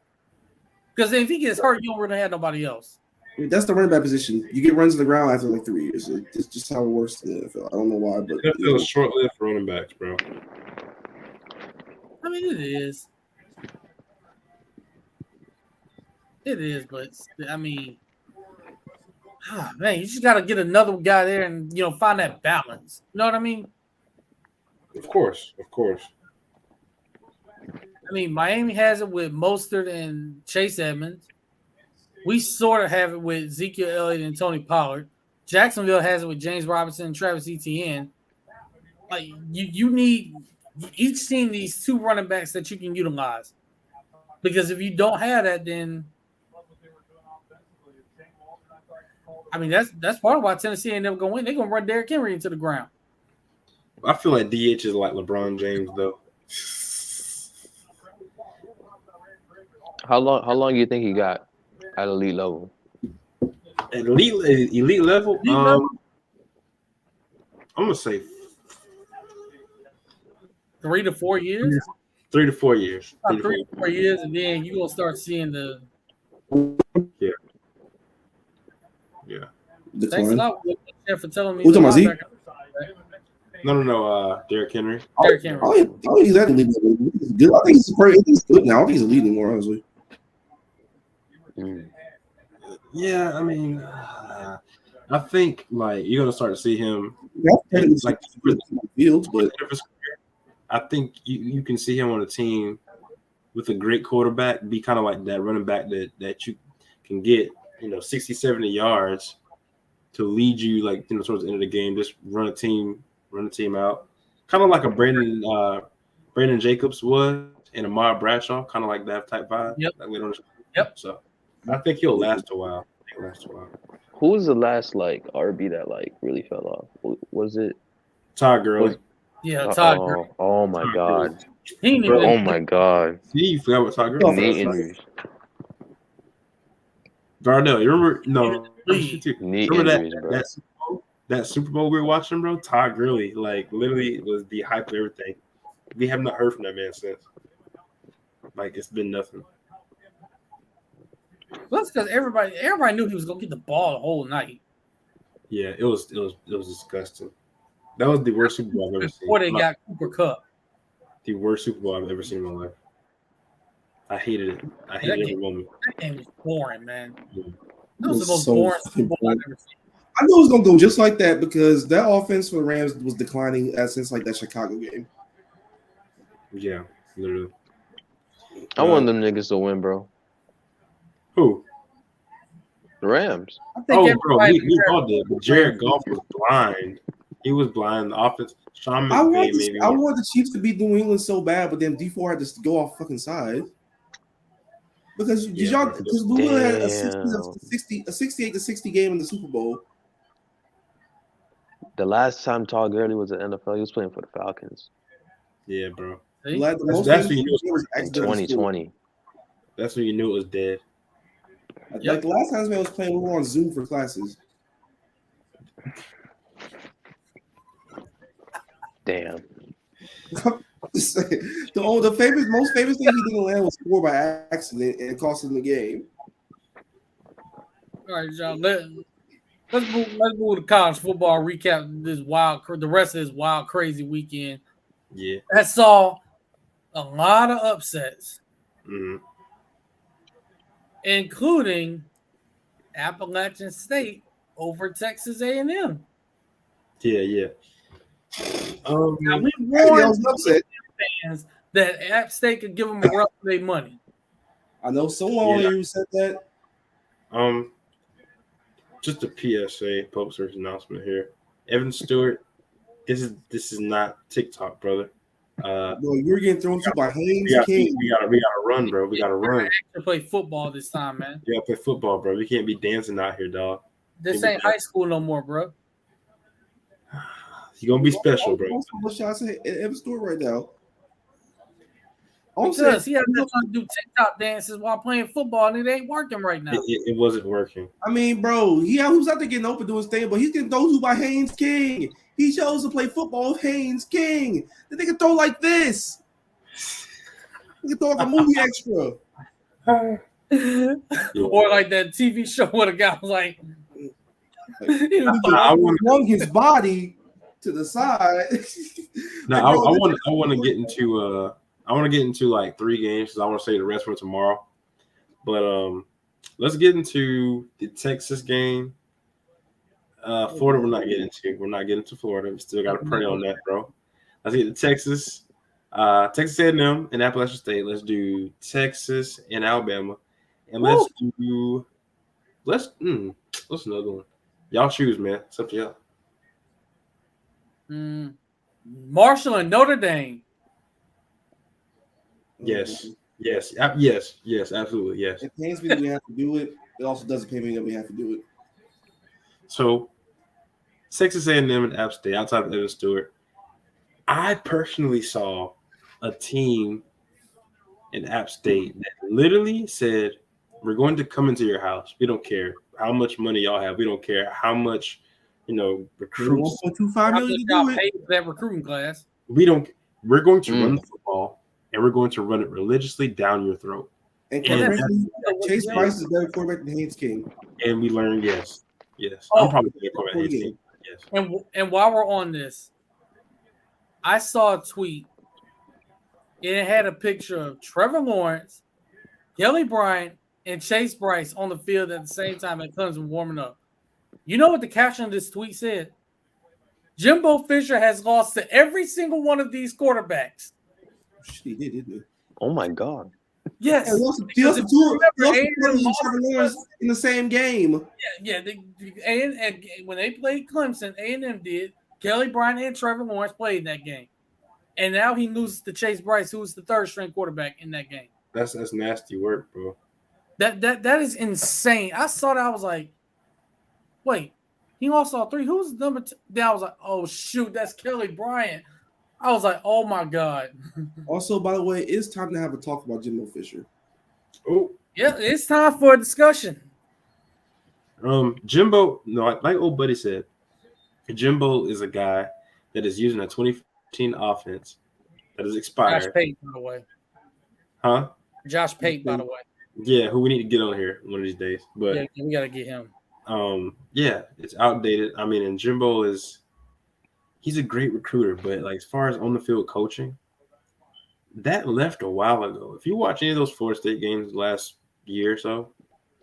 Because if he gets hurt, you don't really have nobody else. I mean, that's the running back position. You get runs to the ground after like 3 years. It's just how it works in the NFL. I don't know why, but NFL is short-lived for running backs, bro. I mean, it is. It is, but I mean, man, you just got to get another guy there and find that balance. You know what I mean? Of course. I mean, Miami has it with Mostert and Chase Edmonds. We sort of have it with Ezekiel Elliott and Tony Pollard. Jacksonville has it with James Robinson and Travis Etienne. Like you need each team needs two running backs that you can utilize. Because if you don't have that, then I mean that's part of why Tennessee ain't never gonna win. They're gonna run Derrick Henry into the ground. I feel like DH is like LeBron James, though. How long do you think he got at elite level? At elite level, I'm gonna say 3 to 4 years. 3 to 4 years. About 3 to 4 years, and then you're gonna start seeing the Thanks a lot for telling me. Who's talking about Zeke? No. Derrick Henry. Derrick Henry. I don't think he's that elite. He's good. I think he's good now. I don't think he's elite anymore, honestly. Yeah, I mean, I think like you're gonna start to see him like fields, but I think you can see him on a team with a great quarterback be kind of like that running back that you can get 60, 70 yards to lead you like towards the end of the game. Just run a team out, kind of like a Brandon Jacobs was and Ahmad Bradshaw, kind of like that type vibe. Yep. So I think he'll last a while. Who was the last like RB that like really fell off? Was it Todd Gurley? Yeah, Todd Gurley. Oh my God. Oh my God. See, you forgot what Todd Gurley Knee injuries. Darnell, you remember? No, knee remember injuries, bro. That Super Bowl we were watching, bro? Todd Gurley, like literally was the hype of everything. We have not heard from that man since. Like it's been nothing. Well, that's because everybody knew he was gonna get the ball the whole night. Yeah, it was disgusting. That was the worst Super Bowl I've ever seen. Before they got Cooper Kupp. The worst Super Bowl I've ever seen in my life. I hated it. I hated every moment. That game was boring, man. Yeah. That was the most boring Super Bowl I've ever seen. I knew it was gonna go just like that because that offense for the Rams was declining since like that Chicago game. Yeah, literally. I want them niggas to win, bro. Who? The Rams. I think bro, we all did. But Jared Goff was blind. He was blind. The offense. Sean McVay, I want the Chiefs to beat New England so bad, but then D4 had to go off fucking side. Because we had a 68 to 60 game in the Super Bowl. The last time Todd Gurley was in the NFL, he was playing for the Falcons. Yeah, bro. That's when you knew it was 2020. That's when you knew it was dead. Like the last time this man was playing, we were on Zoom for classes. Damn. The most famous thing he did in land was score by accident and it cost him the game. All right, John. Let's move to college football. Recap the rest of this wild, crazy weekend. Yeah. I saw a lot of upsets, including Appalachian State over Texas A&M. Yeah. Now, we I warned was upset. fans that App State could give them a run for their money. I know someone on here who said that. Just a PSA, public service announcement here. Evan Stewart, this is not TikTok, brother. Bro, you're getting thrown to by Haynes we King. gotta run, bro. We gotta run. To play football this time, man. We gotta play football, bro. We can't be dancing out here, dog. This ain't high school no more, bro. You're gonna be special, bro. What shots at Evan Stewart right now? Because he has to do TikTok dances while playing football, and it ain't working right now. It wasn't working. I mean, bro, he was out there getting open doing his thing, but he's getting thrown to by Haynes King. He chose to play football with Haynes King. Then they can throw like this. They can throw like a movie extra. Or like that TV show where the guy was like, I want his body to the side. Now I want to get into like 3 games because I want to say the rest for tomorrow. But let's get into the Texas game. Florida, we're not getting into. We're not getting to Florida. We still got to pray on that, bro. Let's get to Texas. Texas A&M and Appalachian State. Let's do Texas and Alabama, and let's another one. Y'all choose, man. It's up to y'all. Marshall and Notre Dame. Yes, absolutely, yes. It pains me that we have to do it. It also doesn't pain me that we have to do it. So, Texas A&M and App State, outside of Evan Stewart, I personally saw a team in App State that literally said, "We're going to come into your house. We don't care how much money y'all have. We don't care how much, recruits. $1.25 million to do paid for that recruiting class. We're going to run the football, and we're going to run it religiously down your throat." And Chase Price is better quarterback than Haynes King. And we learned, yes. Oh, I'm probably going to quarterback Haynes King. Yes. And while we're on this, I saw a tweet. And it had a picture of Trevor Lawrence, Kelly Bryant, and Chase Bryce on the field at the same time at Clemson warming up. You know what the caption of this tweet said? Jimbo Fisher has lost to every single one of these quarterbacks. He did, didn't he? Oh my God. Yes. He lost two Trevor Lawrence in the same game. Yeah. And when they played Clemson, A&M did. Kelly Bryant and Trevor Lawrence played that game. And now he loses to Chase Bryce, who was the third string quarterback in that game. That's nasty work, bro. That is insane. I saw that. I was like, wait, he lost all 3. Who's number 2? Then I was like, oh, shoot, that's Kelly Bryant. I was like, oh, my God. Also, by the way, it's time to have a talk about Jimbo Fisher. Oh. Yeah, it's time for a discussion. Jimbo, like old buddy said, Jimbo is a guy that is using a 2015 offense that is expired. Josh Payton, by the way. Huh? Josh Payton, by the way. Yeah, who we need to get on here one of these days. But yeah, we got to get him. Yeah, it's outdated. I mean, and Jimbo he's a great recruiter, but like as far as on the field coaching, that left a while ago. If you watch any of those Florida State games last year or so,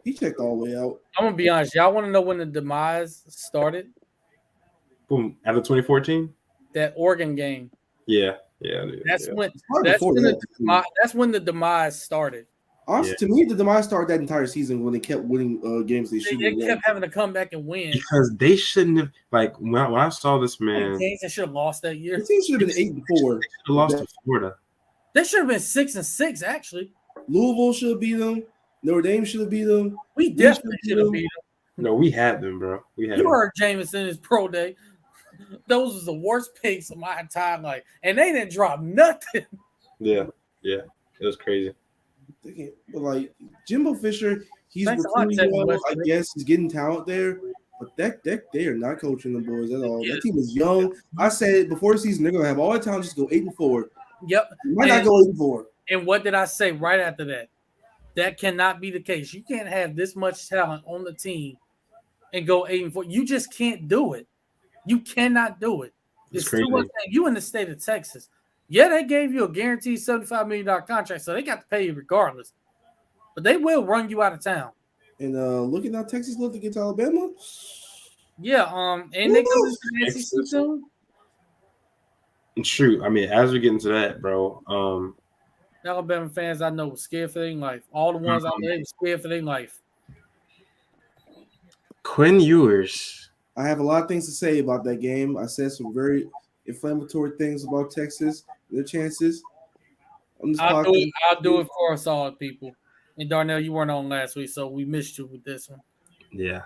he checked all the way out. I'm gonna be honest. Y'all want to know when the demise started? Boom, after 2014, that Oregon game. Yeah. That's when the demise started. Honestly, to me, the demise started that entire season when they kept winning games they shouldn't. They kept having to come back and win because they shouldn't have. Like when I saw this man, games they should have lost that year. The team should have been 8-4. They lost to Florida. They should have been 6-6 actually. Louisville should have beat them. Notre Dame should have beat them. We definitely should have beat them. No, we had them, bro. You heard Jameson in his pro day. Those was the worst picks of my entire life, and they didn't drop nothing. Yeah, it was crazy. But like Jimbo Fisher, he's recruiting well. I guess he's getting talent there, but they are not coaching the boys at all. That team is young. I said before the season they're gonna have all the talent, just go 8-4. Yep, might not go 8-4. And what did I say right after that? That cannot be the case. You can't have this much talent on the team and go 8-4. You just can't do it. You cannot do it. It's crazy. too much. You in the state of Texas. Yeah, they gave you a guaranteed $75 million contract, so they got to pay you regardless. But they will run you out of town. And looking at Texas look to get to Alabama. Yeah, and they come into the SEC soon. True. I mean, as we get into that, bro. Alabama fans I know were scared for their life. All the ones out there were scared for their life. Quinn Ewers. I have a lot of things to say about that game. I said some very inflammatory things about Texas, their chances. I'll do it for us all, people. And Darnell, you weren't on last week, so we missed you with this one. Yeah.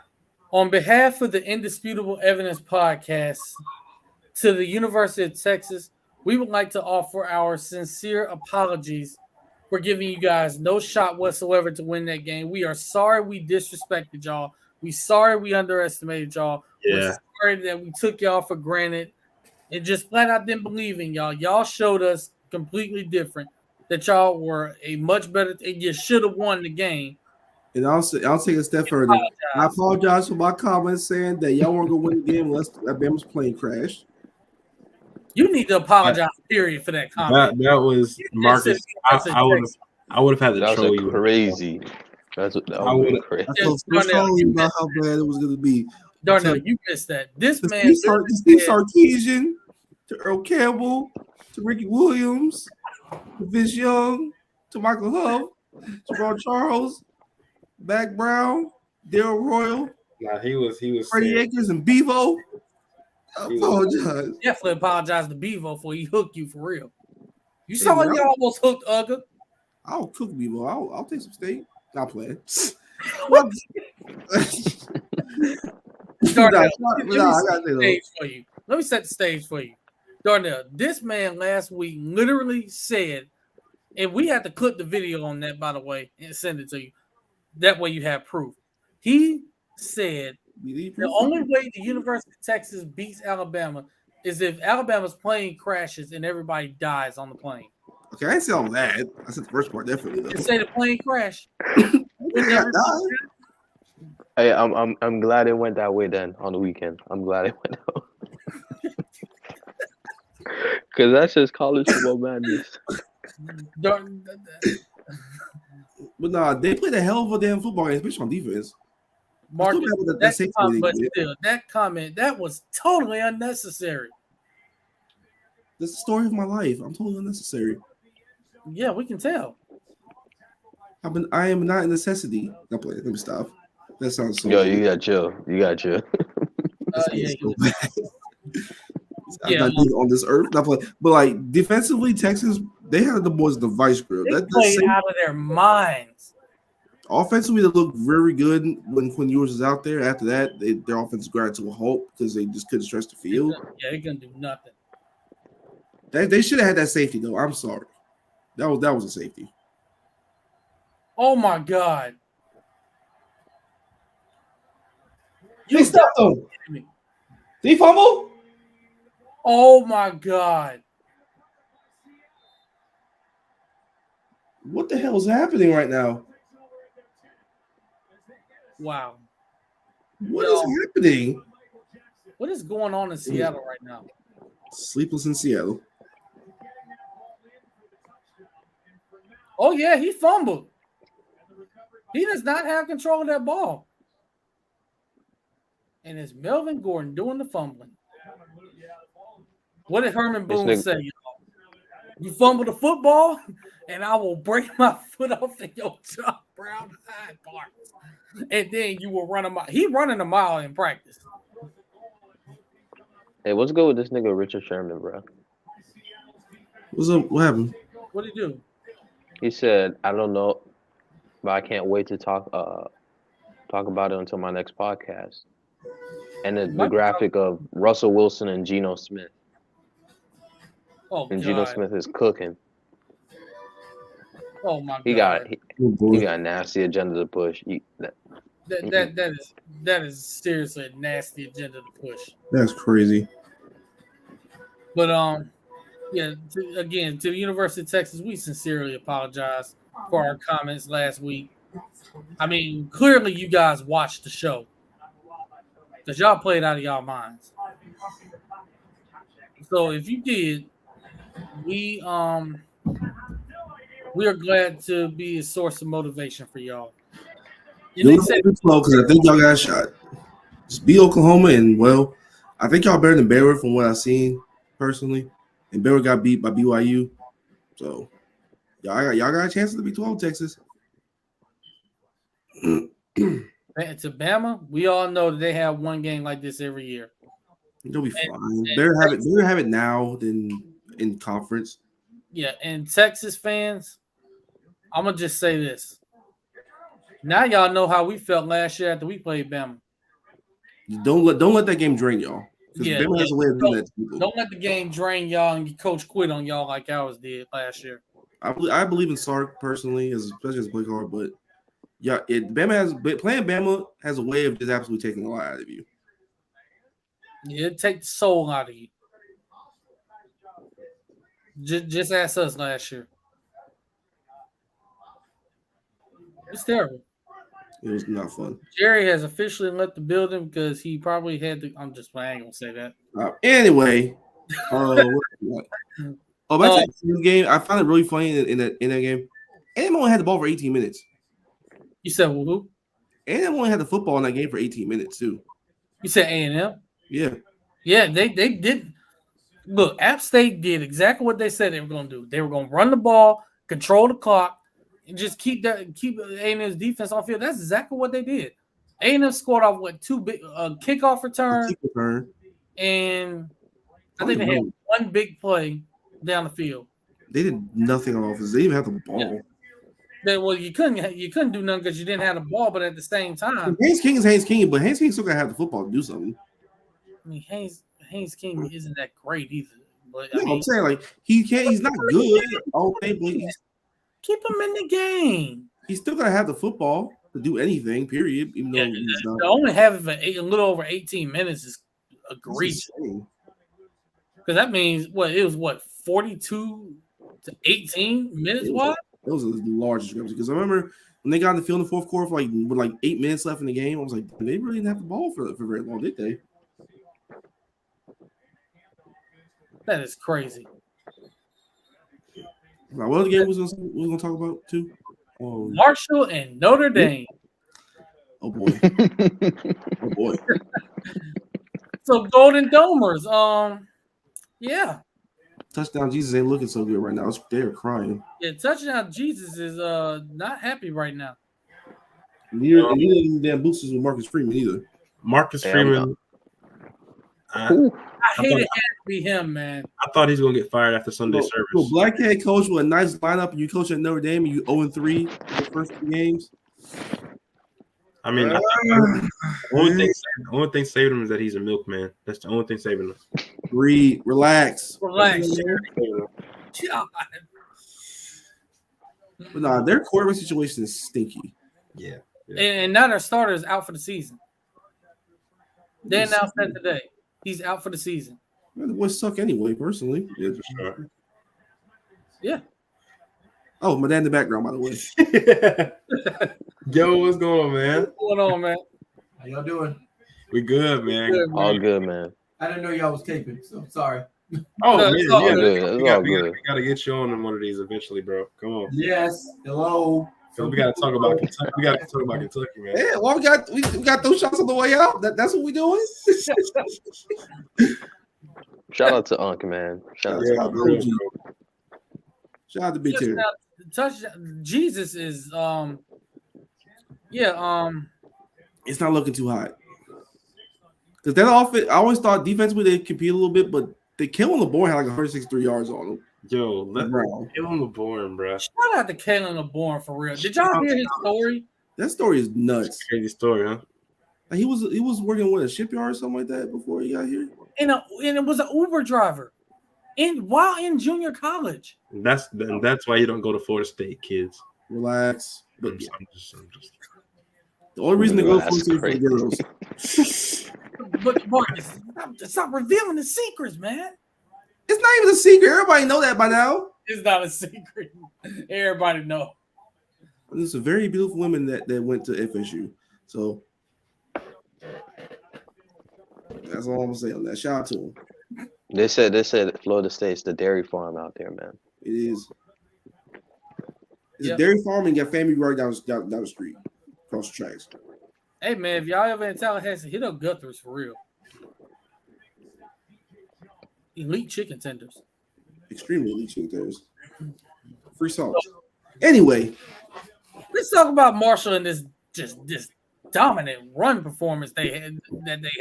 On behalf of the Indisputable Evidence Podcast to the University of Texas, we would like to offer our sincere apologies for giving you guys no shot whatsoever to win that game. We are sorry we disrespected y'all. We sorry we underestimated y'all. Yeah. We're sorry that we took y'all for granted and just flat out didn't believe in y'all. Y'all showed us completely different that y'all were a much better and you should have won the game. And I'll take a step further. I apologize for my comments saying that y'all weren't going to win the game unless Alabama's plane crashed. You need to apologize, period, for that comment. That was Marcus. I would have had to troll you. Crazy. That would have crazy. I was telling you about how bad it was going to be. Darnell, you missed that. This man, Steve Sarkisian, to Earl Campbell, to Ricky Williams, to Vince Young, to Michael Huff, to Ron Charles, Mac Brown, Daryl Royal. Nah, he was Freddie Akers and Bevo. I apologize. Definitely apologize to Bevo for he hooked you for real. You saw you almost hooked Ugga. I'll cook Bevo. I'll take some steak. Not playing. Darnell, let me set the stage for you. Darnell, this man last week literally said, and we had to clip the video on that, by the way, and send it to you. That way you have proof. He said the only way the University of Texas beats Alabama is if Alabama's plane crashes and everybody dies on the plane. Okay, I didn't say all that. I said the first part definitely. You say the plane crashed. Hey, I'm glad it went that way then on the weekend. I'm glad it went that way. Because that's just college football madness. But nah, they played a hell of a damn football game, especially on defense. Marcus, that comment, that was totally unnecessary. That's the story of my life. I'm totally unnecessary. Yeah, we can tell. I am not a necessity. Let me stop. That sounds so. Yo, you got chill. Yeah. I'm not on this earth. But like defensively, Texas, they had the boys in the vice grip. They played out of their minds. Offensively, they looked very good when Quinn Ewers was out there. After that, their offense ground to a halt because they just couldn't stretch the field. They're gonna do nothing. They should have had that safety though. I'm sorry, that was a safety. Oh my God! You stopped him. Did he fumble? Oh my God! What the hell is happening right now? Wow. What is happening? What is going on in Seattle right now? Sleepless in Seattle. Oh, yeah, he fumbled. He does not have control of that ball. And it's Melvin Gordon doing the fumbling. What did Herman Boone say, y'all? You fumble the football, and I will break my foot off in your top brown high parts. And then you will run a mile. He running a mile in practice. Hey, what's good with this nigga Richard Sherman, bro? What's up? What happened? What did he do? He said, I don't know, but I can't wait to talk about it until my next podcast. And the graphic of Russell Wilson and Geno Smith. Oh, and God. Geno Smith is cooking. Oh my God! He got a nasty agenda to push. That is seriously a nasty agenda to push. That's crazy. But yeah. To the University of Texas, we sincerely apologize for our comments last week. I mean, clearly you guys watched the show because y'all played out of y'all minds. So if you did, we we are glad to be a source of motivation for y'all. And You'll they said, be slow because I think y'all got a shot. Just beat Oklahoma, and well, I think y'all better than Baylor from what I've seen personally. And Baylor got beat by BYU, so y'all got a chance to beat 12 Texas. to Bama, we all know that they have one game like this every year. They'll be fine. Better have it now than in conference. Yeah, and Texas fans, I'm gonna just say this. Now y'all know how we felt last year after we played Bama. Don't let that game drain y'all. Because Yeah, Bama has a way of doing that to people. Don't let the game drain y'all and your coach quit on y'all like ours did last year. I believe in Sark personally, especially as a play card, but yeah, playing Bama has a way of just absolutely taking a lot out of you. Yeah, it takes the soul out of you. Just ask us last year. It's terrible. It was not fun. Jerry has officially left the building because he probably had to. I ain't gonna say that. Anyway, back to the game. I found it really funny in that game. A&M only had the ball for 18 minutes. You said who? A&M only had the football in that game for 18 minutes too. You said A&M? Yeah. Yeah, they did. Look, App State did exactly what they said they were going to do. They were going to run the ball, control the clock, and just keep A&M's defense on field. That's exactly what they did. A&M scored off two big kickoff return, and I think they had one big play down the field. They did nothing on offense. They didn't even have the ball. Yeah. Well, you couldn't do nothing because you didn't have the ball, but at the same time, Haynes King is Haynes King, but Haynes King still gotta have the football to do something. I mean, Haynes King isn't that great either. But I'm saying like he's not good. Okay, but keep him in the game. He's still gonna have the football to do anything. Period. Even though he's not. To only have it for a little over 18 minutes is egregious. Because that means it was 42 to 18 minutes. What? That was a large discrepancy. Because I remember when they got in the field in the fourth quarter with 8 minutes left in the game, I was like, they really didn't have the ball for very long, did they? That is crazy. Like, what other game we was gonna talk about too? Marshall and Notre Dame. Oh boy. Oh boy. So Golden Domers, yeah. Touchdown Jesus ain't looking so good right now. They're crying. Yeah, Touchdown Jesus is not happy right now. Neither of these damn boosters with Marcus Freeman either. Marcus Freeman. I hate it had to be him, man. I thought he's gonna get fired after Sunday service. So black head coach with a nice lineup, and you coach at Notre Dame, and you 0-3 the first 2 games. I mean, the only thing saving him is that he's a milkman. That's the only thing saving him. Breathe, relax. God. But nah, their quarterback situation is stinky. Yeah. And now their starter is out for the season. They announced that today. He's out for the season. Man, the boys suck anyway, personally. Yeah, for sure. Yeah. Oh, my dad in the background, by the way. Yo, what's going on, man? What's going on, man? How y'all doing? We good, man. All good, man. I didn't know y'all was taping, so sorry. Oh, No, man. it's all Yeah, good. we gotta get you on one of these eventually, bro. Come on. Yes. Hello. So we gotta talk about Kentucky. We gotta talk about Kentucky, man. Yeah, well, we got those shots on the way out. That's what we doing. Shout out to Unc, man. Shout out to Shout out to Big Terry. Touchdown Jesus is It's not looking too hot. Because that offense, I always thought defensively they compete a little bit, but they kill on the board had like 163 yards on them. Yo, let him the boring, bro. shout out to Kalen LeBourne for real. Did y'all hear his story? That story is nuts. Crazy story, huh? Like he was working with a shipyard or something like that before he got here. And it was an Uber driver while in junior college. And that's why you don't go to Florida State, kids. Relax. But I'm yeah, just the only reason to go to That's Florida State is for girls. But Marcus, stop revealing the secrets, man. It's not even a secret. Everybody know that by now. It's not a secret. Everybody know. There's some very beautiful women that went to FSU. So that's all I'm gonna say on that. Shout out to them. They said Florida State's the dairy farm out there, man. It is. It's Yep. a dairy farm and got family right down the street, across the tracks. Hey man, if y'all ever in Tallahassee, hit up Guthrie's for real. Elite chicken tenders. Extremely elite chickens. Free sauce. Anyway, Let's talk about Marshall and this dominant run performance they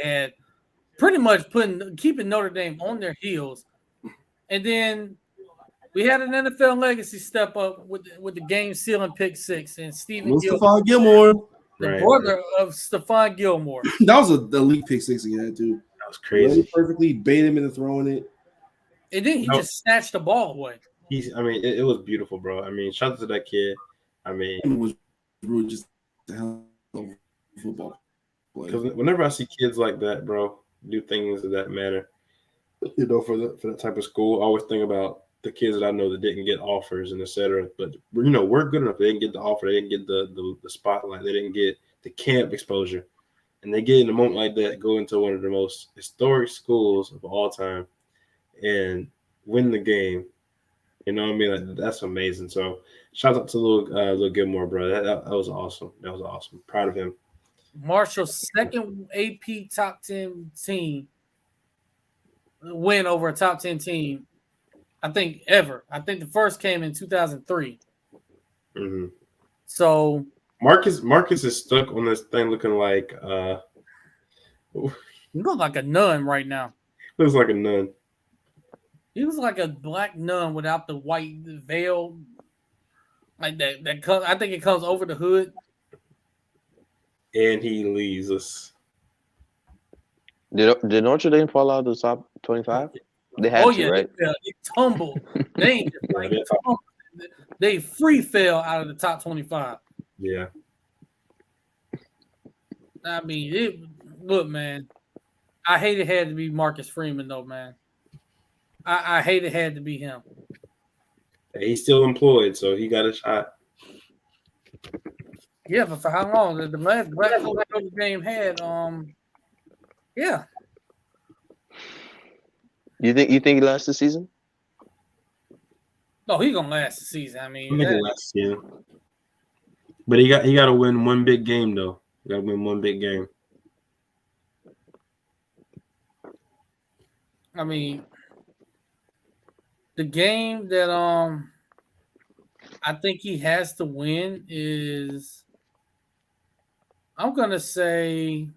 had, pretty much keeping Notre Dame on their heels. And then we had an NFL legacy step up with the game sealing pick six and Stephen Mustafa Gilmore, the brother of Stephon Gilmore. that was a elite pick six he had too. That was crazy. Perfectly bait him into throwing it. And then he just snatched the ball away. It was beautiful, bro. I mean, shout out to that kid. I mean, It was really just the hell of a football play. because whenever I see kids like that, bro, do things of that matter, for that type of school, I always think about the kids that I know that didn't get offers and etc. But we're good enough. They didn't get the offer. They didn't get the spotlight. They didn't get the camp exposure, and they get in a moment like that, go into one of the most historic schools of all time, and win the game. You know what I mean? Like, that's amazing. So shout out to little Gilmore, bro. That was awesome. That was awesome. Proud of him. Marshall's second AP top 10 team win over a top 10 team, I think, ever. I think the first came in 2003. Mm-hmm. So Marcus is stuck on this thing looking like you look like a nun right now. looks like a nun. He was like a black nun without the white veil, like that. I think it comes over the hood. And he leaves us. Did Notre Dame fall out of the top 25? They had to, right? They tumbled. They ain't just like tumbled. They free fell out of the top 25. Yeah. I mean, look, man. I hate it had to be Marcus Freeman, though, man. I hate it had to be him. He's still employed, so he got a shot. Yeah, but for how long? The last black coach Notre Dame had, yeah. You think he lasts the season? No, he's gonna last the season. I mean, Last season. But he got to win one big game though. He got to win one big game. I mean, the game that I think he has to win is, I'm gonna say,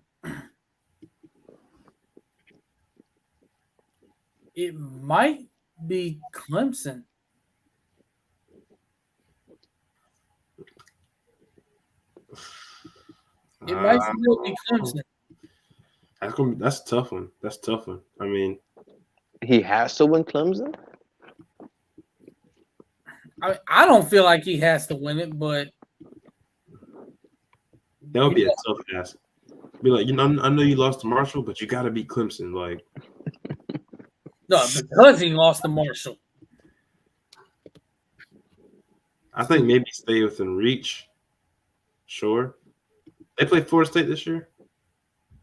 it might be Clemson. It might still be Clemson. That's a tough one. That's a tough one. I mean, He has to win Clemson? I don't feel like he has to win it, but that would be a tough ask. Be like, I know you lost to Marshall, but you got to beat Clemson. Like, no, because he lost to Marshall. I think maybe stay within reach. Sure. They play Florida State this year.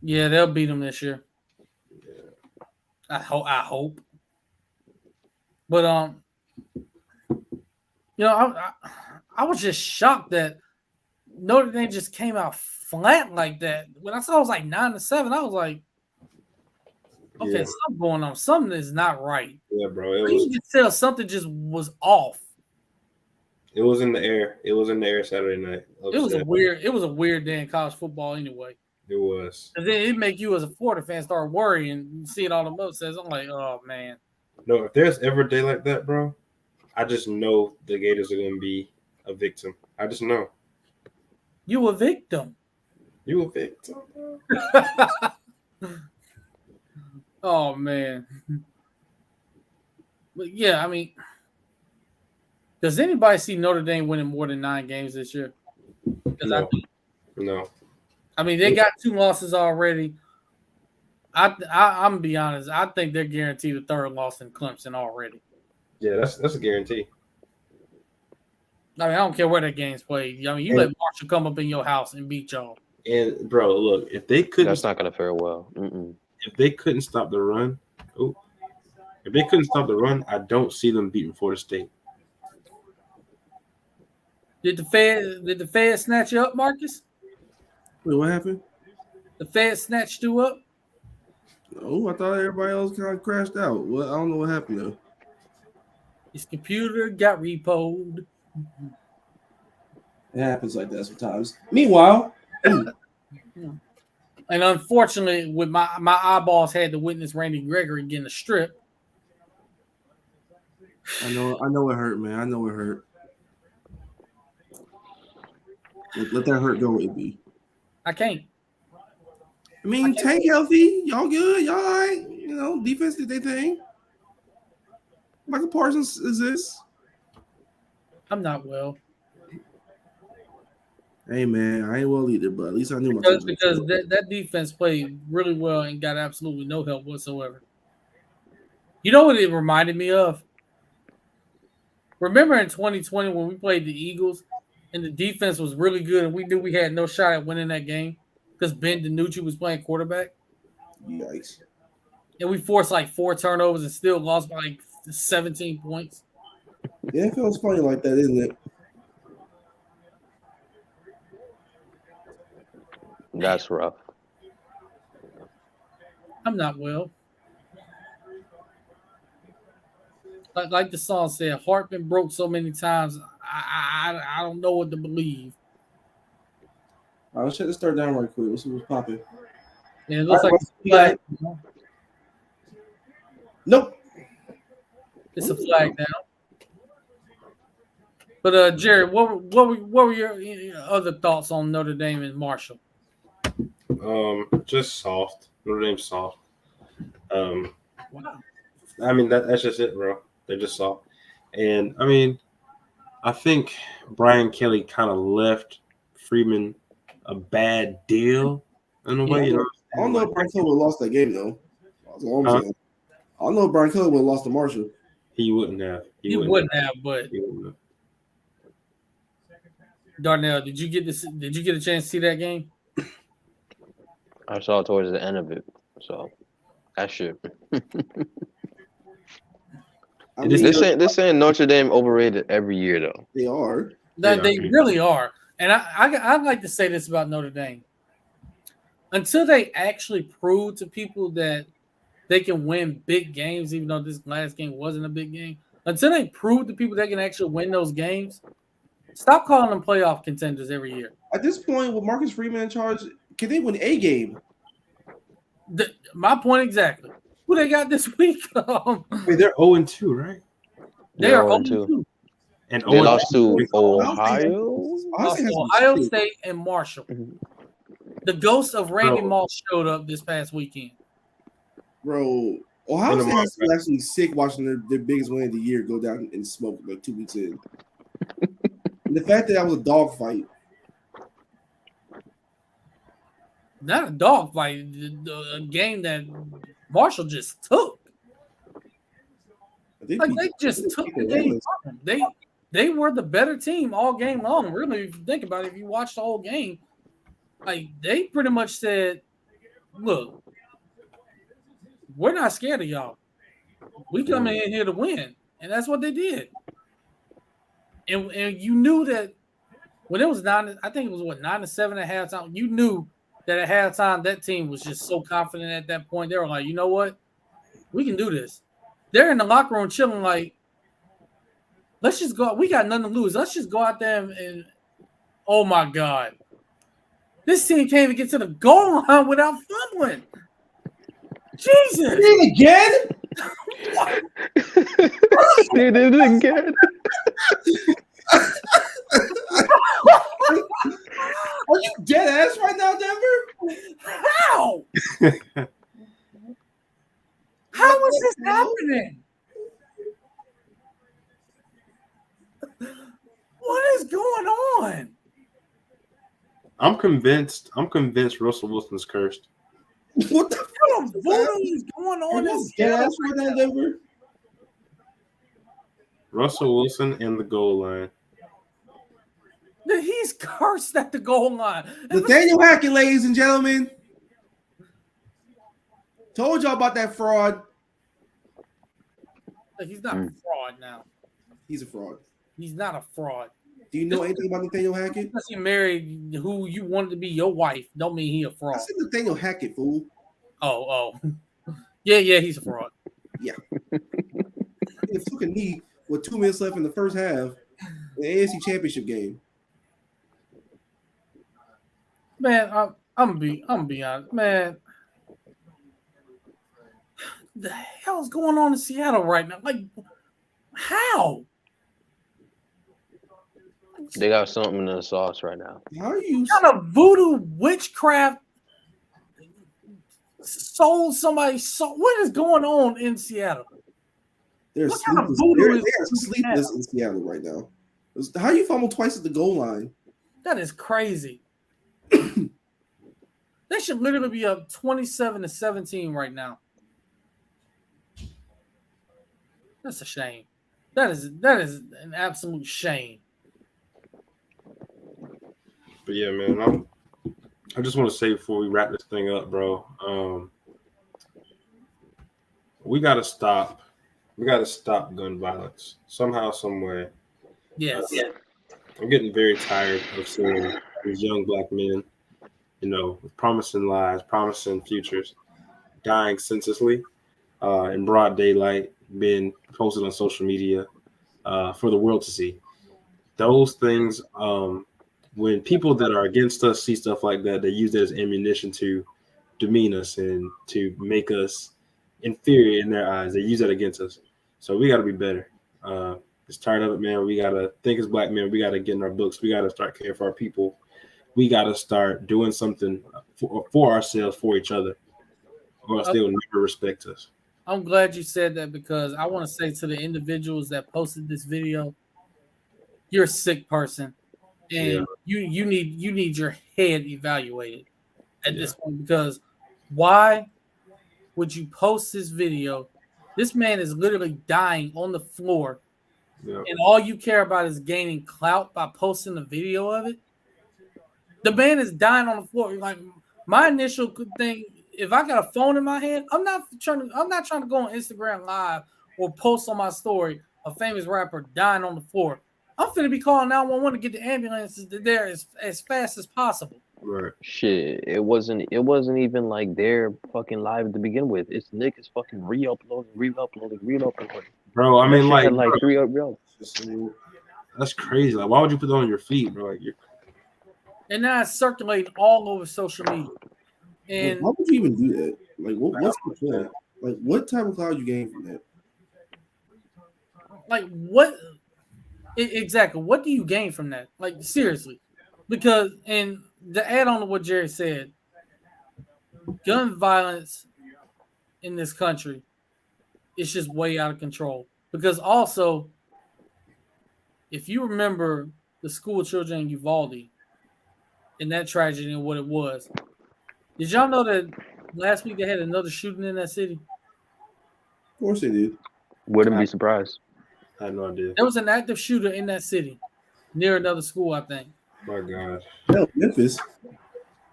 Yeah, they'll beat him this year. Yeah. I hope. But I was just shocked that Notre Dame just came out flat like that. When I saw it was like 9-7, I was like, okay, Yeah. something going on. Something is not right. Yeah, bro. You can tell something just was off. It was in the air. It was in the air Saturday night. It was a weird day in college football anyway. It was. And then it make you as a Florida fan start worrying and seeing all the upsets. I'm like, oh man. No, if there's ever a day like that, bro, I just know the Gators are going to be a victim. I just know. You a victim. You a victim, bro. Oh man. But yeah, I mean, does anybody see Notre Dame winning more than 9 games this year? No. No. I mean, they got 2 losses already. I'm gonna be honest. I think they're guaranteed a 3rd loss in Clemson already. Yeah, that's a guarantee. I mean, I don't care where that game's played. I mean, you let Marshall come up in your house and beat y'all. And bro, look, if they couldn't, That's not gonna fare well. if they couldn't stop the run, I don't see them beating Florida State. Did the Fed snatch you up, Marcus? Wait, what happened? The Fed snatched you up? Oh, I thought everybody else kind of crashed out. Well, I don't know what happened though. His computer got repoed. It happens like that sometimes. Meanwhile, and unfortunately, with my eyeballs had to witness Randy Gregory getting a strip. I know it hurt, man. I know it hurt. Let that hurt go, AB. I can't. I mean, Tank healthy. Y'all good. Y'all all right. You know, defense did their thing. Michael Parsons is this. I'm not well. Hey, man, I ain't well either, but at least I knew because that defense played really well and got absolutely no help whatsoever. You know what it reminded me of? Remember in 2020 when we played the Eagles and the defense was really good and we knew we had no shot at winning that game because Ben DiNucci was playing quarterback? Yikes. And we forced like 4 turnovers and still lost by like 17 points. Yeah, it feels funny like that, isn't it? That's rough. I'm not well. Like the song said, heart been broke so many times. I don't know what to believe. All right, let's check this start down right quick. Let's see what's popping. And it looks All like right, it's a flag. Nope. It's a flag now. But Jerry, what were your other thoughts on Notre Dame and Marshall? Just soft. Notre Dame's soft. Wow. I mean that's just it, bro. They're just soft. And I mean, I think Brian Kelly kind of left Freeman a bad deal in a way. You know, I don't know if Brian Kelly would have lost that game though. That's all I'm saying. I don't know if Brian Kelly would have lost to Marshall. He wouldn't have. He wouldn't have, but he wouldn't have. Darnell, did you get a chance to see that game? I saw towards the end of it, so that shit. They're saying Notre Dame overrated every year though. They are. They really are. And I'd like to say this about Notre Dame. Until they actually prove to people that they can win big games, even though this last game wasn't a big game, until they prove to people they can actually win those games, stop calling them playoff contenders every year. At this point, with Marcus Freeman in charge, can they win a game? My point exactly. Who they got this week? Wait, they're 0-2, right? They are 0-2. And they lost to Ohio? Ohio State and Marshall. Mm-hmm. The ghost of Randy Moss showed up this past weekend. Bro, Ohio State has to be actually sick watching their biggest win of the year go down in smoke like 2 weeks in. And the fact that was a dogfight. Not a dogfight, a game that Marshall just took. They just took the game from them. They were the better team all game long. Really, if you think about it, if you watch the whole game, like they pretty much said, "Look, we're not scared of y'all. We come in here to win," and that's what they did. And you knew that when it was 9, I think it was 9-7 at halftime. You knew that at halftime that team was just so confident at that point. They were like, you know what, we can do this. They're in the locker room chilling, like, let's just go. We got nothing to lose. Let's just go out there and oh my God, this team can't even get to the goal line without fumbling. Jesus! Did it again? They did it again. Are you dead ass right now, Denver? How? How is this happening? What is going on? I'm convinced Russell Wilson's cursed. What the fuck is going on? This dead ass right now, Denver? Russell Wilson and the goal line. He's cursed at the goal line. Nathaniel Hackett, ladies and gentlemen. Told y'all about that fraud. He's not a fraud now. He's a fraud. He's not a fraud. Do you know anything about Nathaniel Hackett? Because he married who you wanted to be your wife, don't mean he a fraud. I said Nathaniel Hackett, fool. Oh. Yeah, he's a fraud. Yeah. He took a knee with 2 minutes left in the first half in the AFC Championship game. Man, I'm gonna be honest. Man, the hell's going on in Seattle right now? Like, how? They got something in the sauce right now. How are you? What kind of voodoo witchcraft sold somebody? What is going on in Seattle? They're What kind of sleepless. voodoo They're is sleepless in Seattle right now. How you fumble twice at the goal line? That is crazy. They should literally be up 27-17 right now. That's a shame. That is an absolute shame. But yeah, man, I just want to say before we wrap this thing up, bro, we gotta stop. We gotta stop gun violence somehow, some way. Yes. I'm getting very tired of seeing these young black men, with promising lives, promising futures, dying senselessly in broad daylight, being posted on social media for the world to see. Those things, when people that are against us see stuff like that, they use that as ammunition to demean us and to make us inferior in their eyes. They use that against us. So we got to be better. Just tired of it, man. We got to think as black men. We got to get in our books. We got to start caring for our people. We got to start doing something for ourselves, for each other, or else they'll never respect us. I'm glad you said that because I want to say to the individuals that posted this video, you're a sick person, and you need your head evaluated at this point, because why would you post this video? This man is literally dying on the floor, and all you care about is gaining clout by posting a video of it. The man is dying on the floor. Like, my initial thing, if I got a phone in my hand, I'm not trying to go on Instagram Live or post on my story a famous rapper dying on the floor. I'm finna be calling 911 to get the ambulances there as fast as possible. Right. Shit, it wasn't even like they're fucking live to begin with. It's niggas fucking re-uploading. Bro, I mean, like 3 uploads. That's crazy. Like, why would you put that on your feet, bro? Like, and now it's circulating all over social media. And why would you even do that? Like, what's the plan? Like, what type of cloud you gain from that? Like, what exactly? What do you gain from that? Like, seriously, because and to add on to what Jerry said, gun violence in this country is just way out of control. Because also, if you remember the school children in Uvalde and that tragedy and what it was, did y'all know that last week they had another shooting in that city? Of course they did. Wouldn't be surprised. I had no idea. There was an active shooter in that city near another school, I think. My God. Hell, Memphis.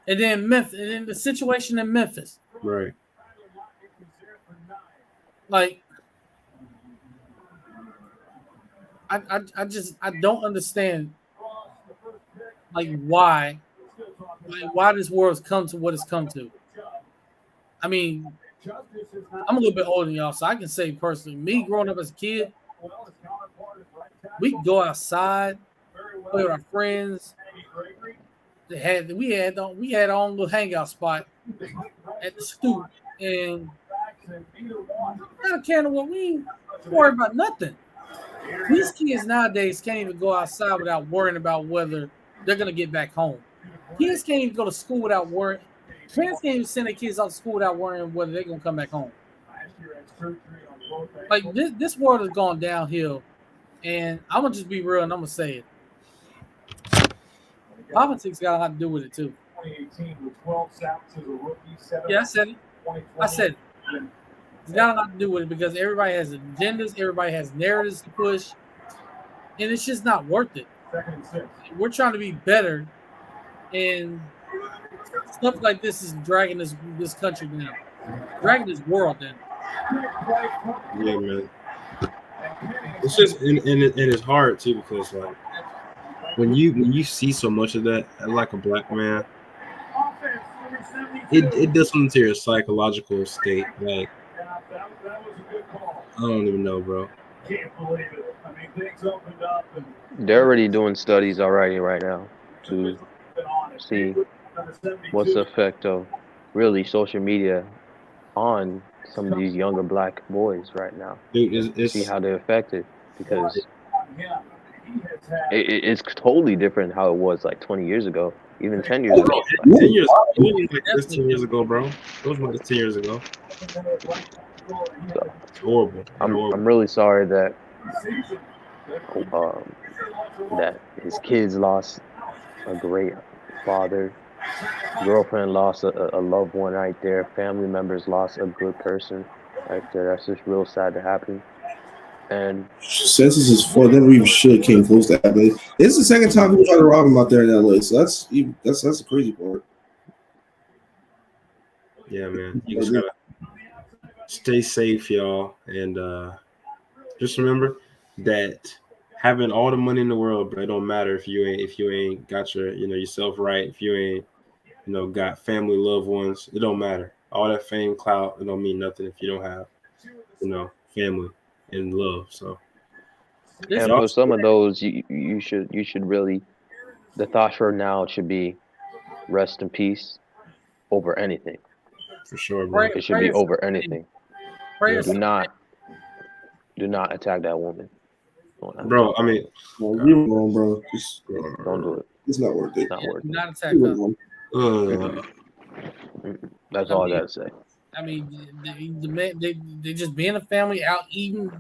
And then the situation in Memphis. Right. Like, I don't understand, like, why this world's come to what it's come to. I mean, I'm a little bit older than y'all, so I can say personally, me growing up as a kid, we could go outside, play with our friends. We had our own little hangout spot at the stoop, and not a can of what, we ain't worry about nothing. These kids nowadays can't even go outside without worrying about whether they're gonna get back home. Kids can't even go to school without worrying. Parents can't even send their kids out to school without worrying whether they're gonna come back home. Like, this world has gone downhill, and I'm gonna just be real and I'm gonna say it. Politics got a lot to do with it too. Yeah, I said it. It's got a lot to do with it because everybody has agendas, everybody has narratives to push, and it's just not worth it. We're trying to be better, and stuff like this is dragging this country down, dragging this world down. Yeah, man. It's just and it's hard too because like when you see so much of that like a black man, it does something to your psychological state. Like I don't even know, bro. They're already doing studies already right now to see what's the effect of really social media on some of these younger black boys right now. Dude, See it's how they're affected because it's totally different how it was like 20 years ago, even 10 years ago. 10 years. It was like this 10 years ago, bro. It was like this 10 years ago. So It's horrible. I'm really sorry that that his kids lost a great father, girlfriend lost a loved one right there, family members lost a good person right there. That's just real sad to happen. And Census is for never even should came close to happening. This is the second time people try to rob him out there in LA. So that's the crazy part. Yeah, man. You just gotta stay safe, y'all, and just remember that having all the money in the world, but it don't matter if you ain't got your yourself right. If you ain't got family, loved ones, it don't matter. All that fame, clout, it don't mean nothing if you don't have family and love. So and for some of those, you should really, the thought for now should be rest in peace over anything. for sure, bro. It should be over anything. Prayers, Do not attack that woman. Bro, I mean, you're wrong, bro. Just don't do it. It's not worth it. It's not worth it. not attack them. That's all I gotta say. I mean, they just being a family out eating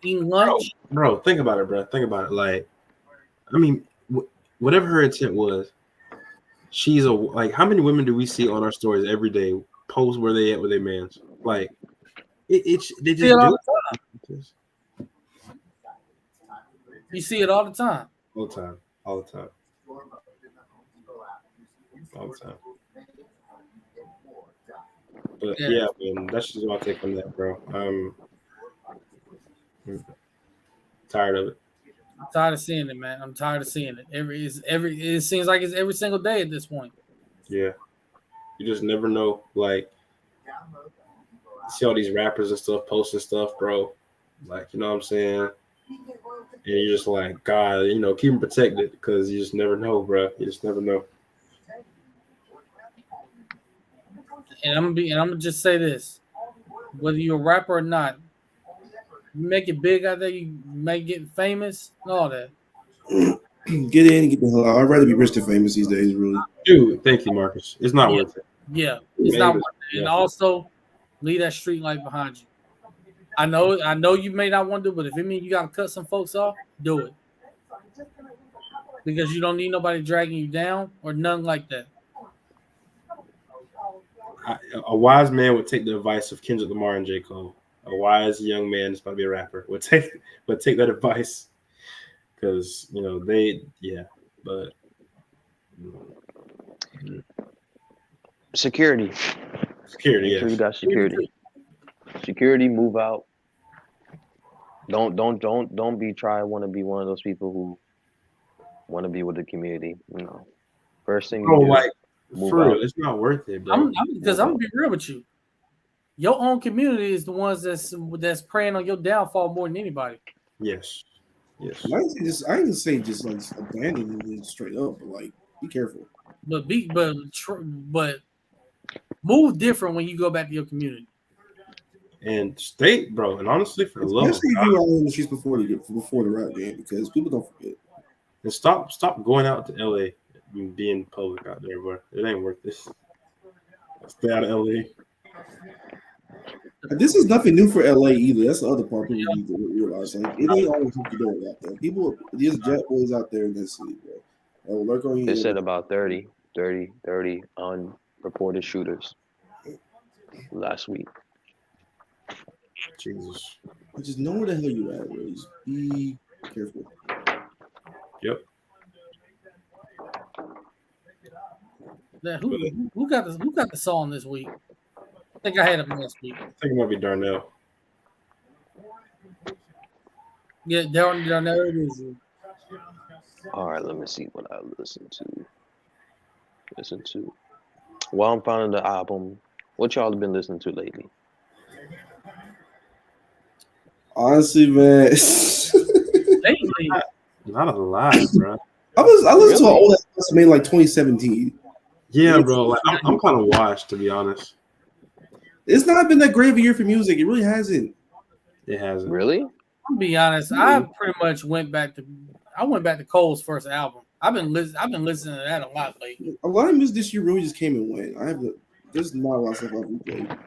lunch. Bro, think about it, bro. Think about it. Like, I mean, whatever her intent was, she's like. How many women do we see on our stories every day post where they at with their mans? Like, they just do it. You see it all the time. All the time. All the time. All the time. But yeah, man, that's just my take on that, bro. I'm tired of it. I'm tired of seeing it, man. I'm tired of seeing it. It seems like it's every single day at this point. Yeah. You just never know. Like, see all these rappers and stuff posting stuff, bro. Like, you know what I'm saying? And you're just like, God, keep them protected because you just never know, bro. You just never know. And I'm gonna just say this: whether you're a rapper or not, you make it big out there, you make it famous, and all that. Get in and get the hell out. I'd rather be rich than famous these days, really. Dude, thank you, Marcus. It's not worth it. Yeah, it's not worth it. And also, leave that street life behind you. I know you may not want to, but if it means you got to cut some folks off, do it. Because you don't need nobody dragging you down or nothing like that. A wise man would take the advice of Kendrick Lamar and J. Cole. A wise young man that's about to be a rapper would take that advice because but security. Make sure you got security. Security, move out. Don't want to be one of those people who want to be with the community. First thing you do, like move for out. real, it's not worth it, bro. Because I'm gonna be real with you. Your own community is the ones that's preying on your downfall more than anybody. Yes. I ain't say just like abandoning it straight up, but like be careful. But move different when you go back to your community. And stay, bro. And honestly, for the love of God, especially if you were in the streets before the rap game, because people don't forget. And stop going out to LA and being public out there, bro. It ain't worth this. Stay out of LA. This is nothing new for LA either. That's the other part people need to realize. Like, it ain't always what you're doing out there. People, there's jet boys out there in this city, bro. They'll lurk on you. They said about 30 unreported shooters last week. Jesus. Just know where the hell you at, bro. Just be careful. Yep. Who got the song this week? I think I had him last week. I think it might be Darnell. Yeah, Darnell it is. All right, let me see what I listen to. While I'm finding the album, what y'all have been listening to lately? Honestly, man, Lately, Not a lot, bro. I listened to an old ass made like 2017. Yeah, bro. Like I'm kind of washed, to be honest. It's not been that great of a year for music. It really hasn't. It hasn't. Really? I'll be honest. I pretty much went back to Cole's first album. I've been listening to that a lot lately. A lot of music this year really just came and went. There's not a lot of stuff I've replayed.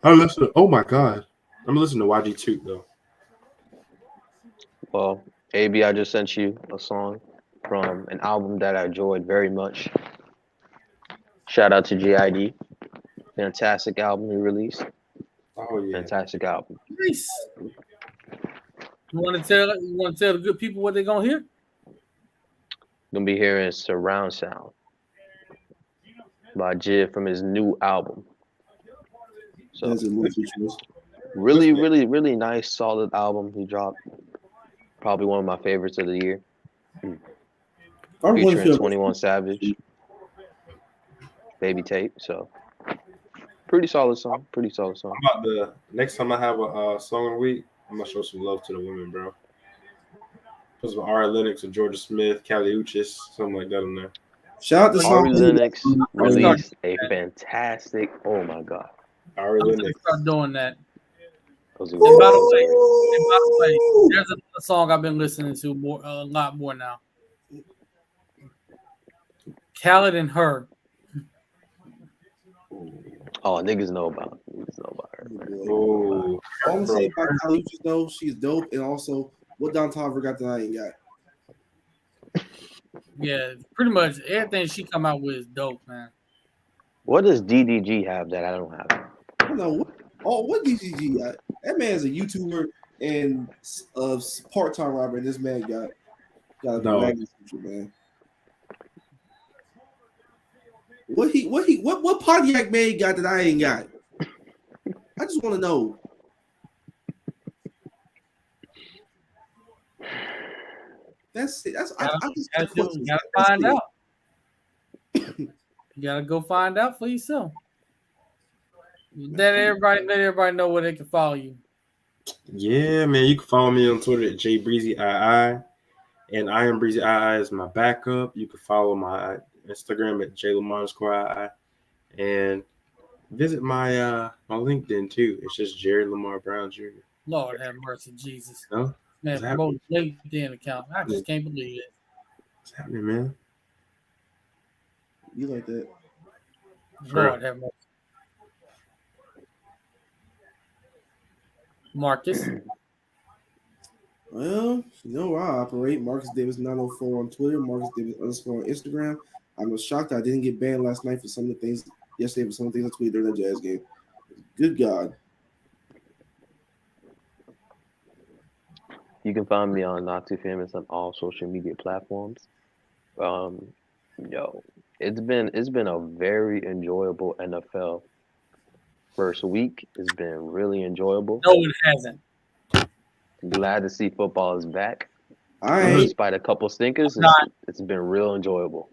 I listen. Oh my god, I'm listening to YG2 though. Well, AB, I just sent you a song from an album that I enjoyed very much. Shout out to GID. Fantastic album he released. Oh yeah. Fantastic album. Nice. You want to tell the good people what they're gonna hear? Gonna be hearing Surround Sound by Jid from his new album. So That's a little features. really, really, really nice, solid album he dropped. Probably one of my favorites of the year. Featuring 21 Savage, Baby Tape. So pretty solid song. How about the next time I have a song of the week, I'm gonna show some love to the women, bro. Put some Ari Lennox or Georgia Smith, Callie Uchis, something like that in there. Shout out to Ari Lennox released a fantastic. Oh my god. Ari I'm gonna Lennox. start doing that. Those are And by good. the way, there's another song I've been listening to a lot more now. Khaled and Her. Oh, niggas know about her. Oh, All I'm saying about Kylie Uchis though, she's dope, and also what Don Toliver got that I ain't got. Yeah, pretty much everything she come out with is dope, man. What does DDG have that I don't have? I don't know what DCG got. That man's a YouTuber and a part-time rapper, and this man got a magnet feature, man. What Pontiac man got that I ain't got? I just want to know. That's it. You gotta find out. You gotta go find out for yourself. Let everybody know where they can follow you. yeah, man. You can follow me on Twitter at JBreezyII, and I am Breezy II is my backup. You can follow my Instagram at JLamar_II, and visit my my LinkedIn too. It's just Jerry Lamar Brown Jr. Lord have mercy, Jesus. No, Man, what's promote LinkedIn account. I just can't believe it. what's happening, man? You like that? Lord have mercy. Marcus. Well, you know where I operate. Marcus Davis 904 on Twitter. Marcus Davis _ on Instagram. I was shocked I didn't get banned last night for some of the things yesterday for some of the things I tweeted during that Jazz game. Good God. You can find me on Not Too Famous on all social media platforms. It's been a very enjoyable NFL first week. It's been really enjoyable. No, it hasn't. Glad to see football is back. I Despite a couple stinkers, it's been real enjoyable.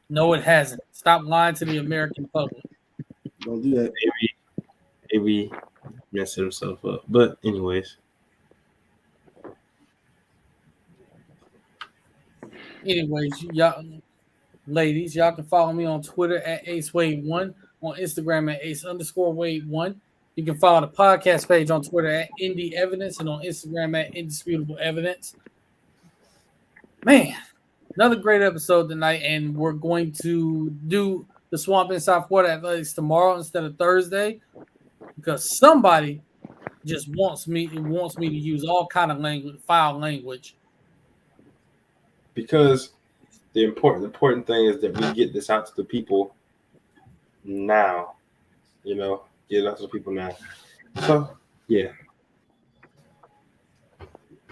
No, it hasn't. Stop lying to the American public. don't do that. Maybe messing himself up. But anyways. Anyways, y'all, ladies, y'all can follow me on Twitter at AceWade1, on Instagram at Ace_Wade1. You can follow the podcast page on Twitter at Indie Evidence and on Instagram at Indisputable Evidence. Man, another great episode tonight, and we're going to do the Swamp in South Florida Athletics tomorrow instead of Thursday because somebody just wants me to use all kind of foul language. Because the important thing is that we get this out to the people now. Get it out to the people now. So yeah.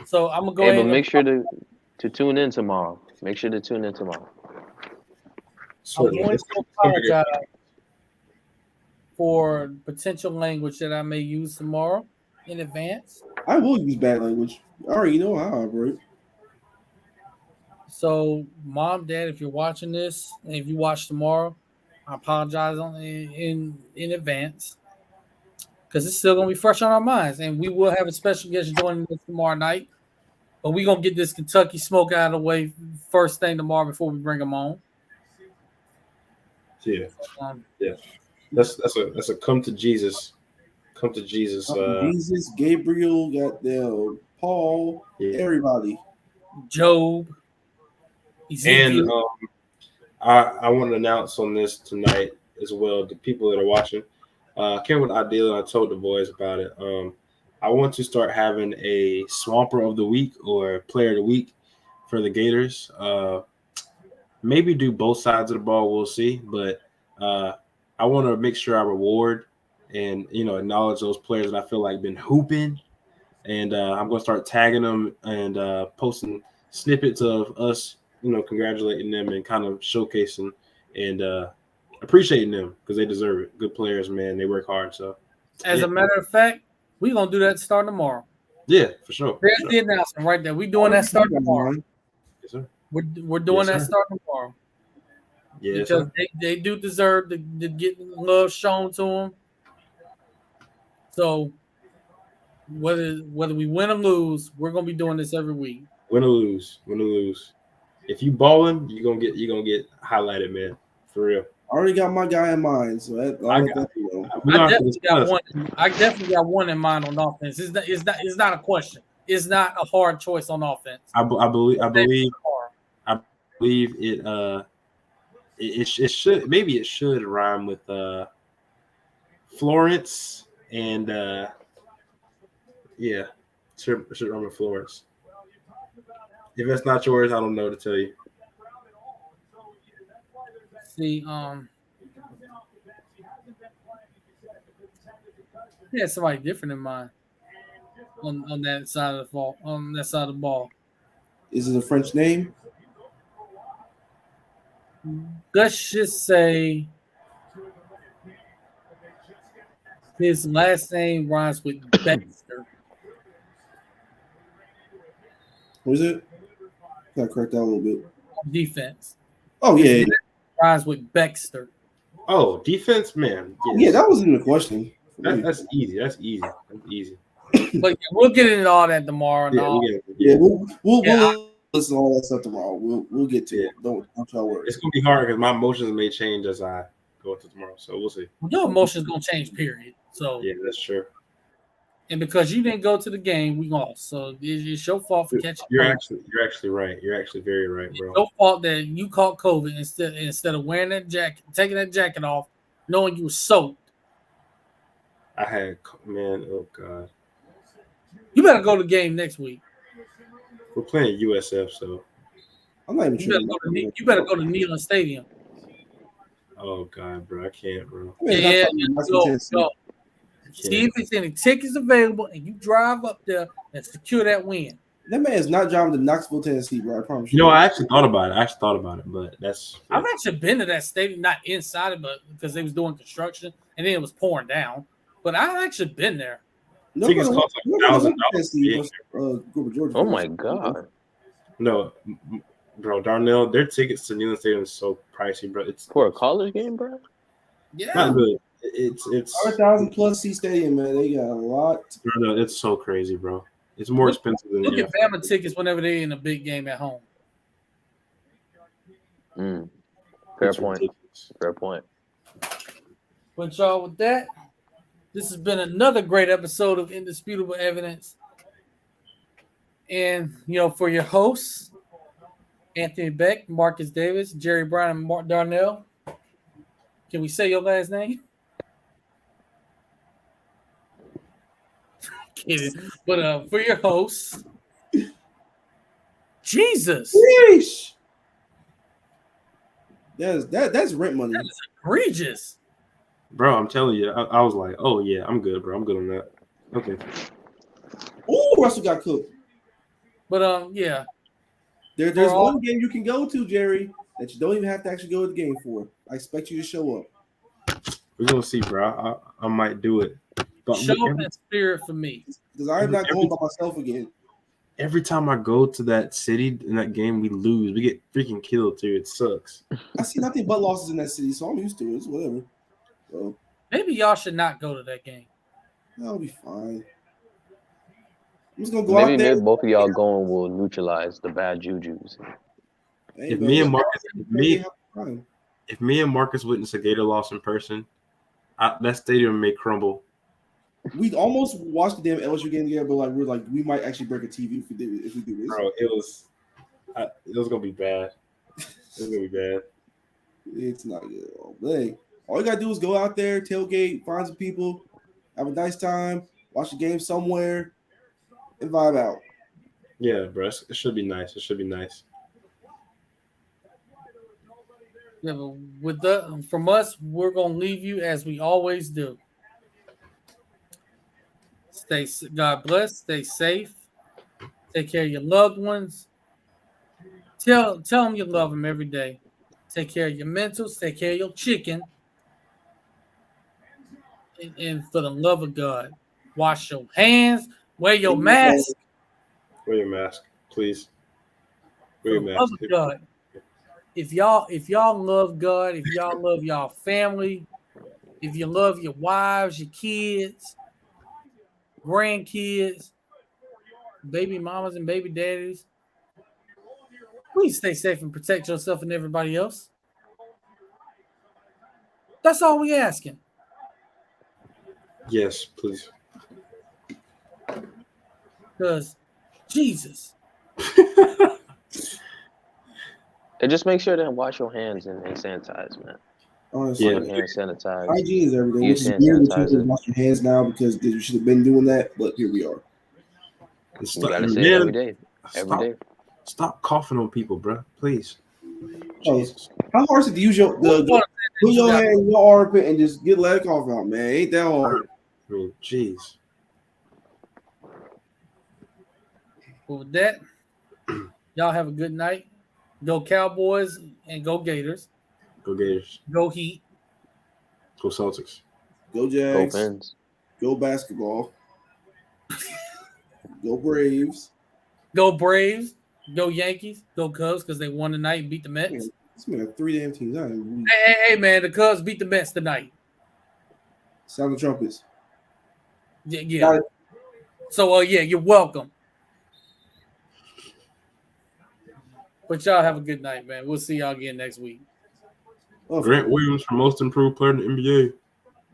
So I'm gonna go ahead. But make sure to tune in tomorrow. Make sure to tune in tomorrow. I'm going to apologize for potential language that I may use tomorrow in advance. I will use bad language. I already know how I operate. So, Mom, Dad, if you're watching this, and if you watch tomorrow, I apologize in advance because it's still gonna be fresh on our minds, and we will have a special guest joining us tomorrow night. But we're gonna get this Kentucky smoke out of the way first thing tomorrow before we bring them on. Yeah, Um, yeah. That's a come to Jesus. Come to Jesus. Jesus, Gabriel, goddamn Paul, Yeah. everybody. Job, Ezekiel. And I want to announce on this tonight as well, the people that are watching. I came with an idea and I told the boys about it. I want to start having a Swamper of the Week or Player of the Week for the Gators. Maybe do both sides of the ball. We'll see. But I want to make sure I reward and, acknowledge those players that I feel like been hooping. And I'm going to start tagging them and posting snippets of us, congratulating them and kind of showcasing and appreciating them because they deserve it. Good players, man. They work hard. So, As a matter of fact, we're going to do that starting tomorrow. Yeah, for sure. There's the announcement right there. We're doing that starting tomorrow. Yes, sir. We're doing that starting tomorrow. Yes, because they do deserve to get love shown to them. So whether we win or lose, we're gonna be doing this every week. Win or lose. If you balling, you're gonna get highlighted, man. For real. I already got my guy in mind, so I definitely got one in mind on offense. It's not a question. It's not a hard choice on offense. I believe it should rhyme with Florence and it should rhyme with Florence. If that's not yours, I don't know to tell you. See, yeah, somebody different in mind on that side of the ball. On that side of the ball. Is it a French name? Let's just say his last name rhymes with Baxter. What is it? Got to correct that a little bit. Defense. Oh, yeah. Rhymes with Baxter. Oh, defense, man. Yes. Yeah, that wasn't a question. That's easy. That's easy. But we'll get into all that tomorrow. We'll listen to all that stuff tomorrow. We'll get to it. Don't y'all worry. It's gonna be hard because my emotions may change as I go into tomorrow. So we'll see. Your emotions gonna change, period. So yeah, that's true. And because you didn't go to the game, we lost. So it's your fault for catching. You're actually right. You're actually very right, bro. It's your fault that you caught COVID instead of wearing that jacket, taking that jacket off, knowing you were soaked. Oh God. You better go to the game next week. We're playing USF, so I'm not even sure. You better go to Neyland Stadium. Oh God, bro, I can't, bro. Yeah, go. See if there's any tickets available, and you drive up there and secure that win. That man is not driving to Knoxville, Tennessee, bro. I promise you. I actually thought about it. But that's. Yeah. I've actually been to that stadium, not inside it, but because they was doing construction and then it was pouring down. But I've actually been there. Tickets cost like $1,000. Oh my God! No, bro, Darnell, their tickets to Neyland Stadium is so pricey, bro. It's for a college game, bro. Yeah, not good. It's 4,000+ seat stadium, man. They got a lot. No, it's so crazy, bro. It's more expensive than look at Bama tickets whenever they're in a big game at home. Fair point. Fair point. But y'all, with that, this has been another great episode of Indisputable Evidence. And, for your hosts, Anthony Beck, Marcus Davis, Jerry Brown, and Mark Darnell. Can we say your last name? Kidding. But for your hosts, Jesus. Yeesh. That's rent money. That's egregious. Bro, I'm telling you, I was like, oh yeah, I'm good, bro. I'm good on that. Okay. Oh, Russell got cooked. But yeah. There's one game you can go to, Jerry. that you don't even have to actually go to the game for. I expect you to show up. We're gonna see, bro. I might do it. But Show up in spirit for me. Because I'm not going by myself again. every time I go to that city in that game, we lose. We get freaking killed too. It sucks. I see nothing but losses in that city, so I'm used to it. It's whatever. So Maybe y'all should not go to that game. that'll be fine. I'm just gonna go out Maybe there. both of y'all going will neutralize the bad juju's. Hey, If man, me and it's Marcus, fine. if me and Marcus witness a Gator loss in person, that stadium may crumble. We almost watched the damn LSU game together, but like we're like we might actually break a TV if we do this. Bro, it was gonna be bad. It was gonna be bad. It's not good at all. But hey, all you gotta do is go out there, tailgate, find some people, have a nice time, watch the game somewhere, and vibe out. Yeah, bro. It should be nice. It should be nice. Yeah, but with from us, we're gonna leave you as we always do. God bless. Stay safe. Take care of your loved ones. Tell them you love them every day. Take care of your mentals. Take care of your chicken. And for the love of God, wash your hands. Wear your mask. Wear your mask, please. Wear For your the love mask. of God. If y'all love God, if y'all love y'all family, if you love your wives, your kids, grandkids, baby mamas and baby daddies, please stay safe and protect yourself and everybody else. That's all we asking. Yes, please. Because Jesus. And just make sure to wash your hands and sanitize, man. Honestly, Wash your hands, sanitize. hygiene is everything. Use Which is hand weird that you sanitizer. can wash your hands now because you should have been doing that, but here we are. You gotta say it every day. Every day. Stop coughing on people, bro. Please. Oh, Jesus. how hard is it to use your put your hand in your armpit and just get let it cough out, man? Ain't that hard? I mean, jeez. Well, with that, y'all have a good night. Go Cowboys and go Gators. Go Gators. Go Heat. Go Celtics. Go Go Jags. Fins. Go basketball. Go Braves. Go Braves. Go Yankees. Go Cubs because they won tonight and beat the Mets. Man, this man have 3 damn teams. Hey, man, the Cubs beat the Mets tonight. Sound the trumpets. Yeah. Got it. So, yeah, you're welcome. But y'all have a good night, man. We'll see y'all again next week. Oh, Grant Williams for most improved player in the NBA.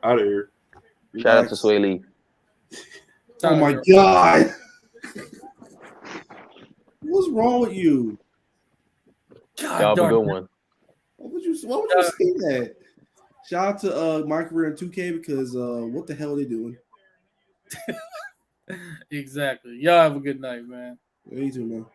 Out of here. Shout out to Sway Lee. Oh my God. What's wrong with you? God, Y'all have a darn good it. one. Why would you say that? Shout out to my career in 2K because what the hell are they doing? Exactly. Y'all have a good night, man. Yeah, you too, man.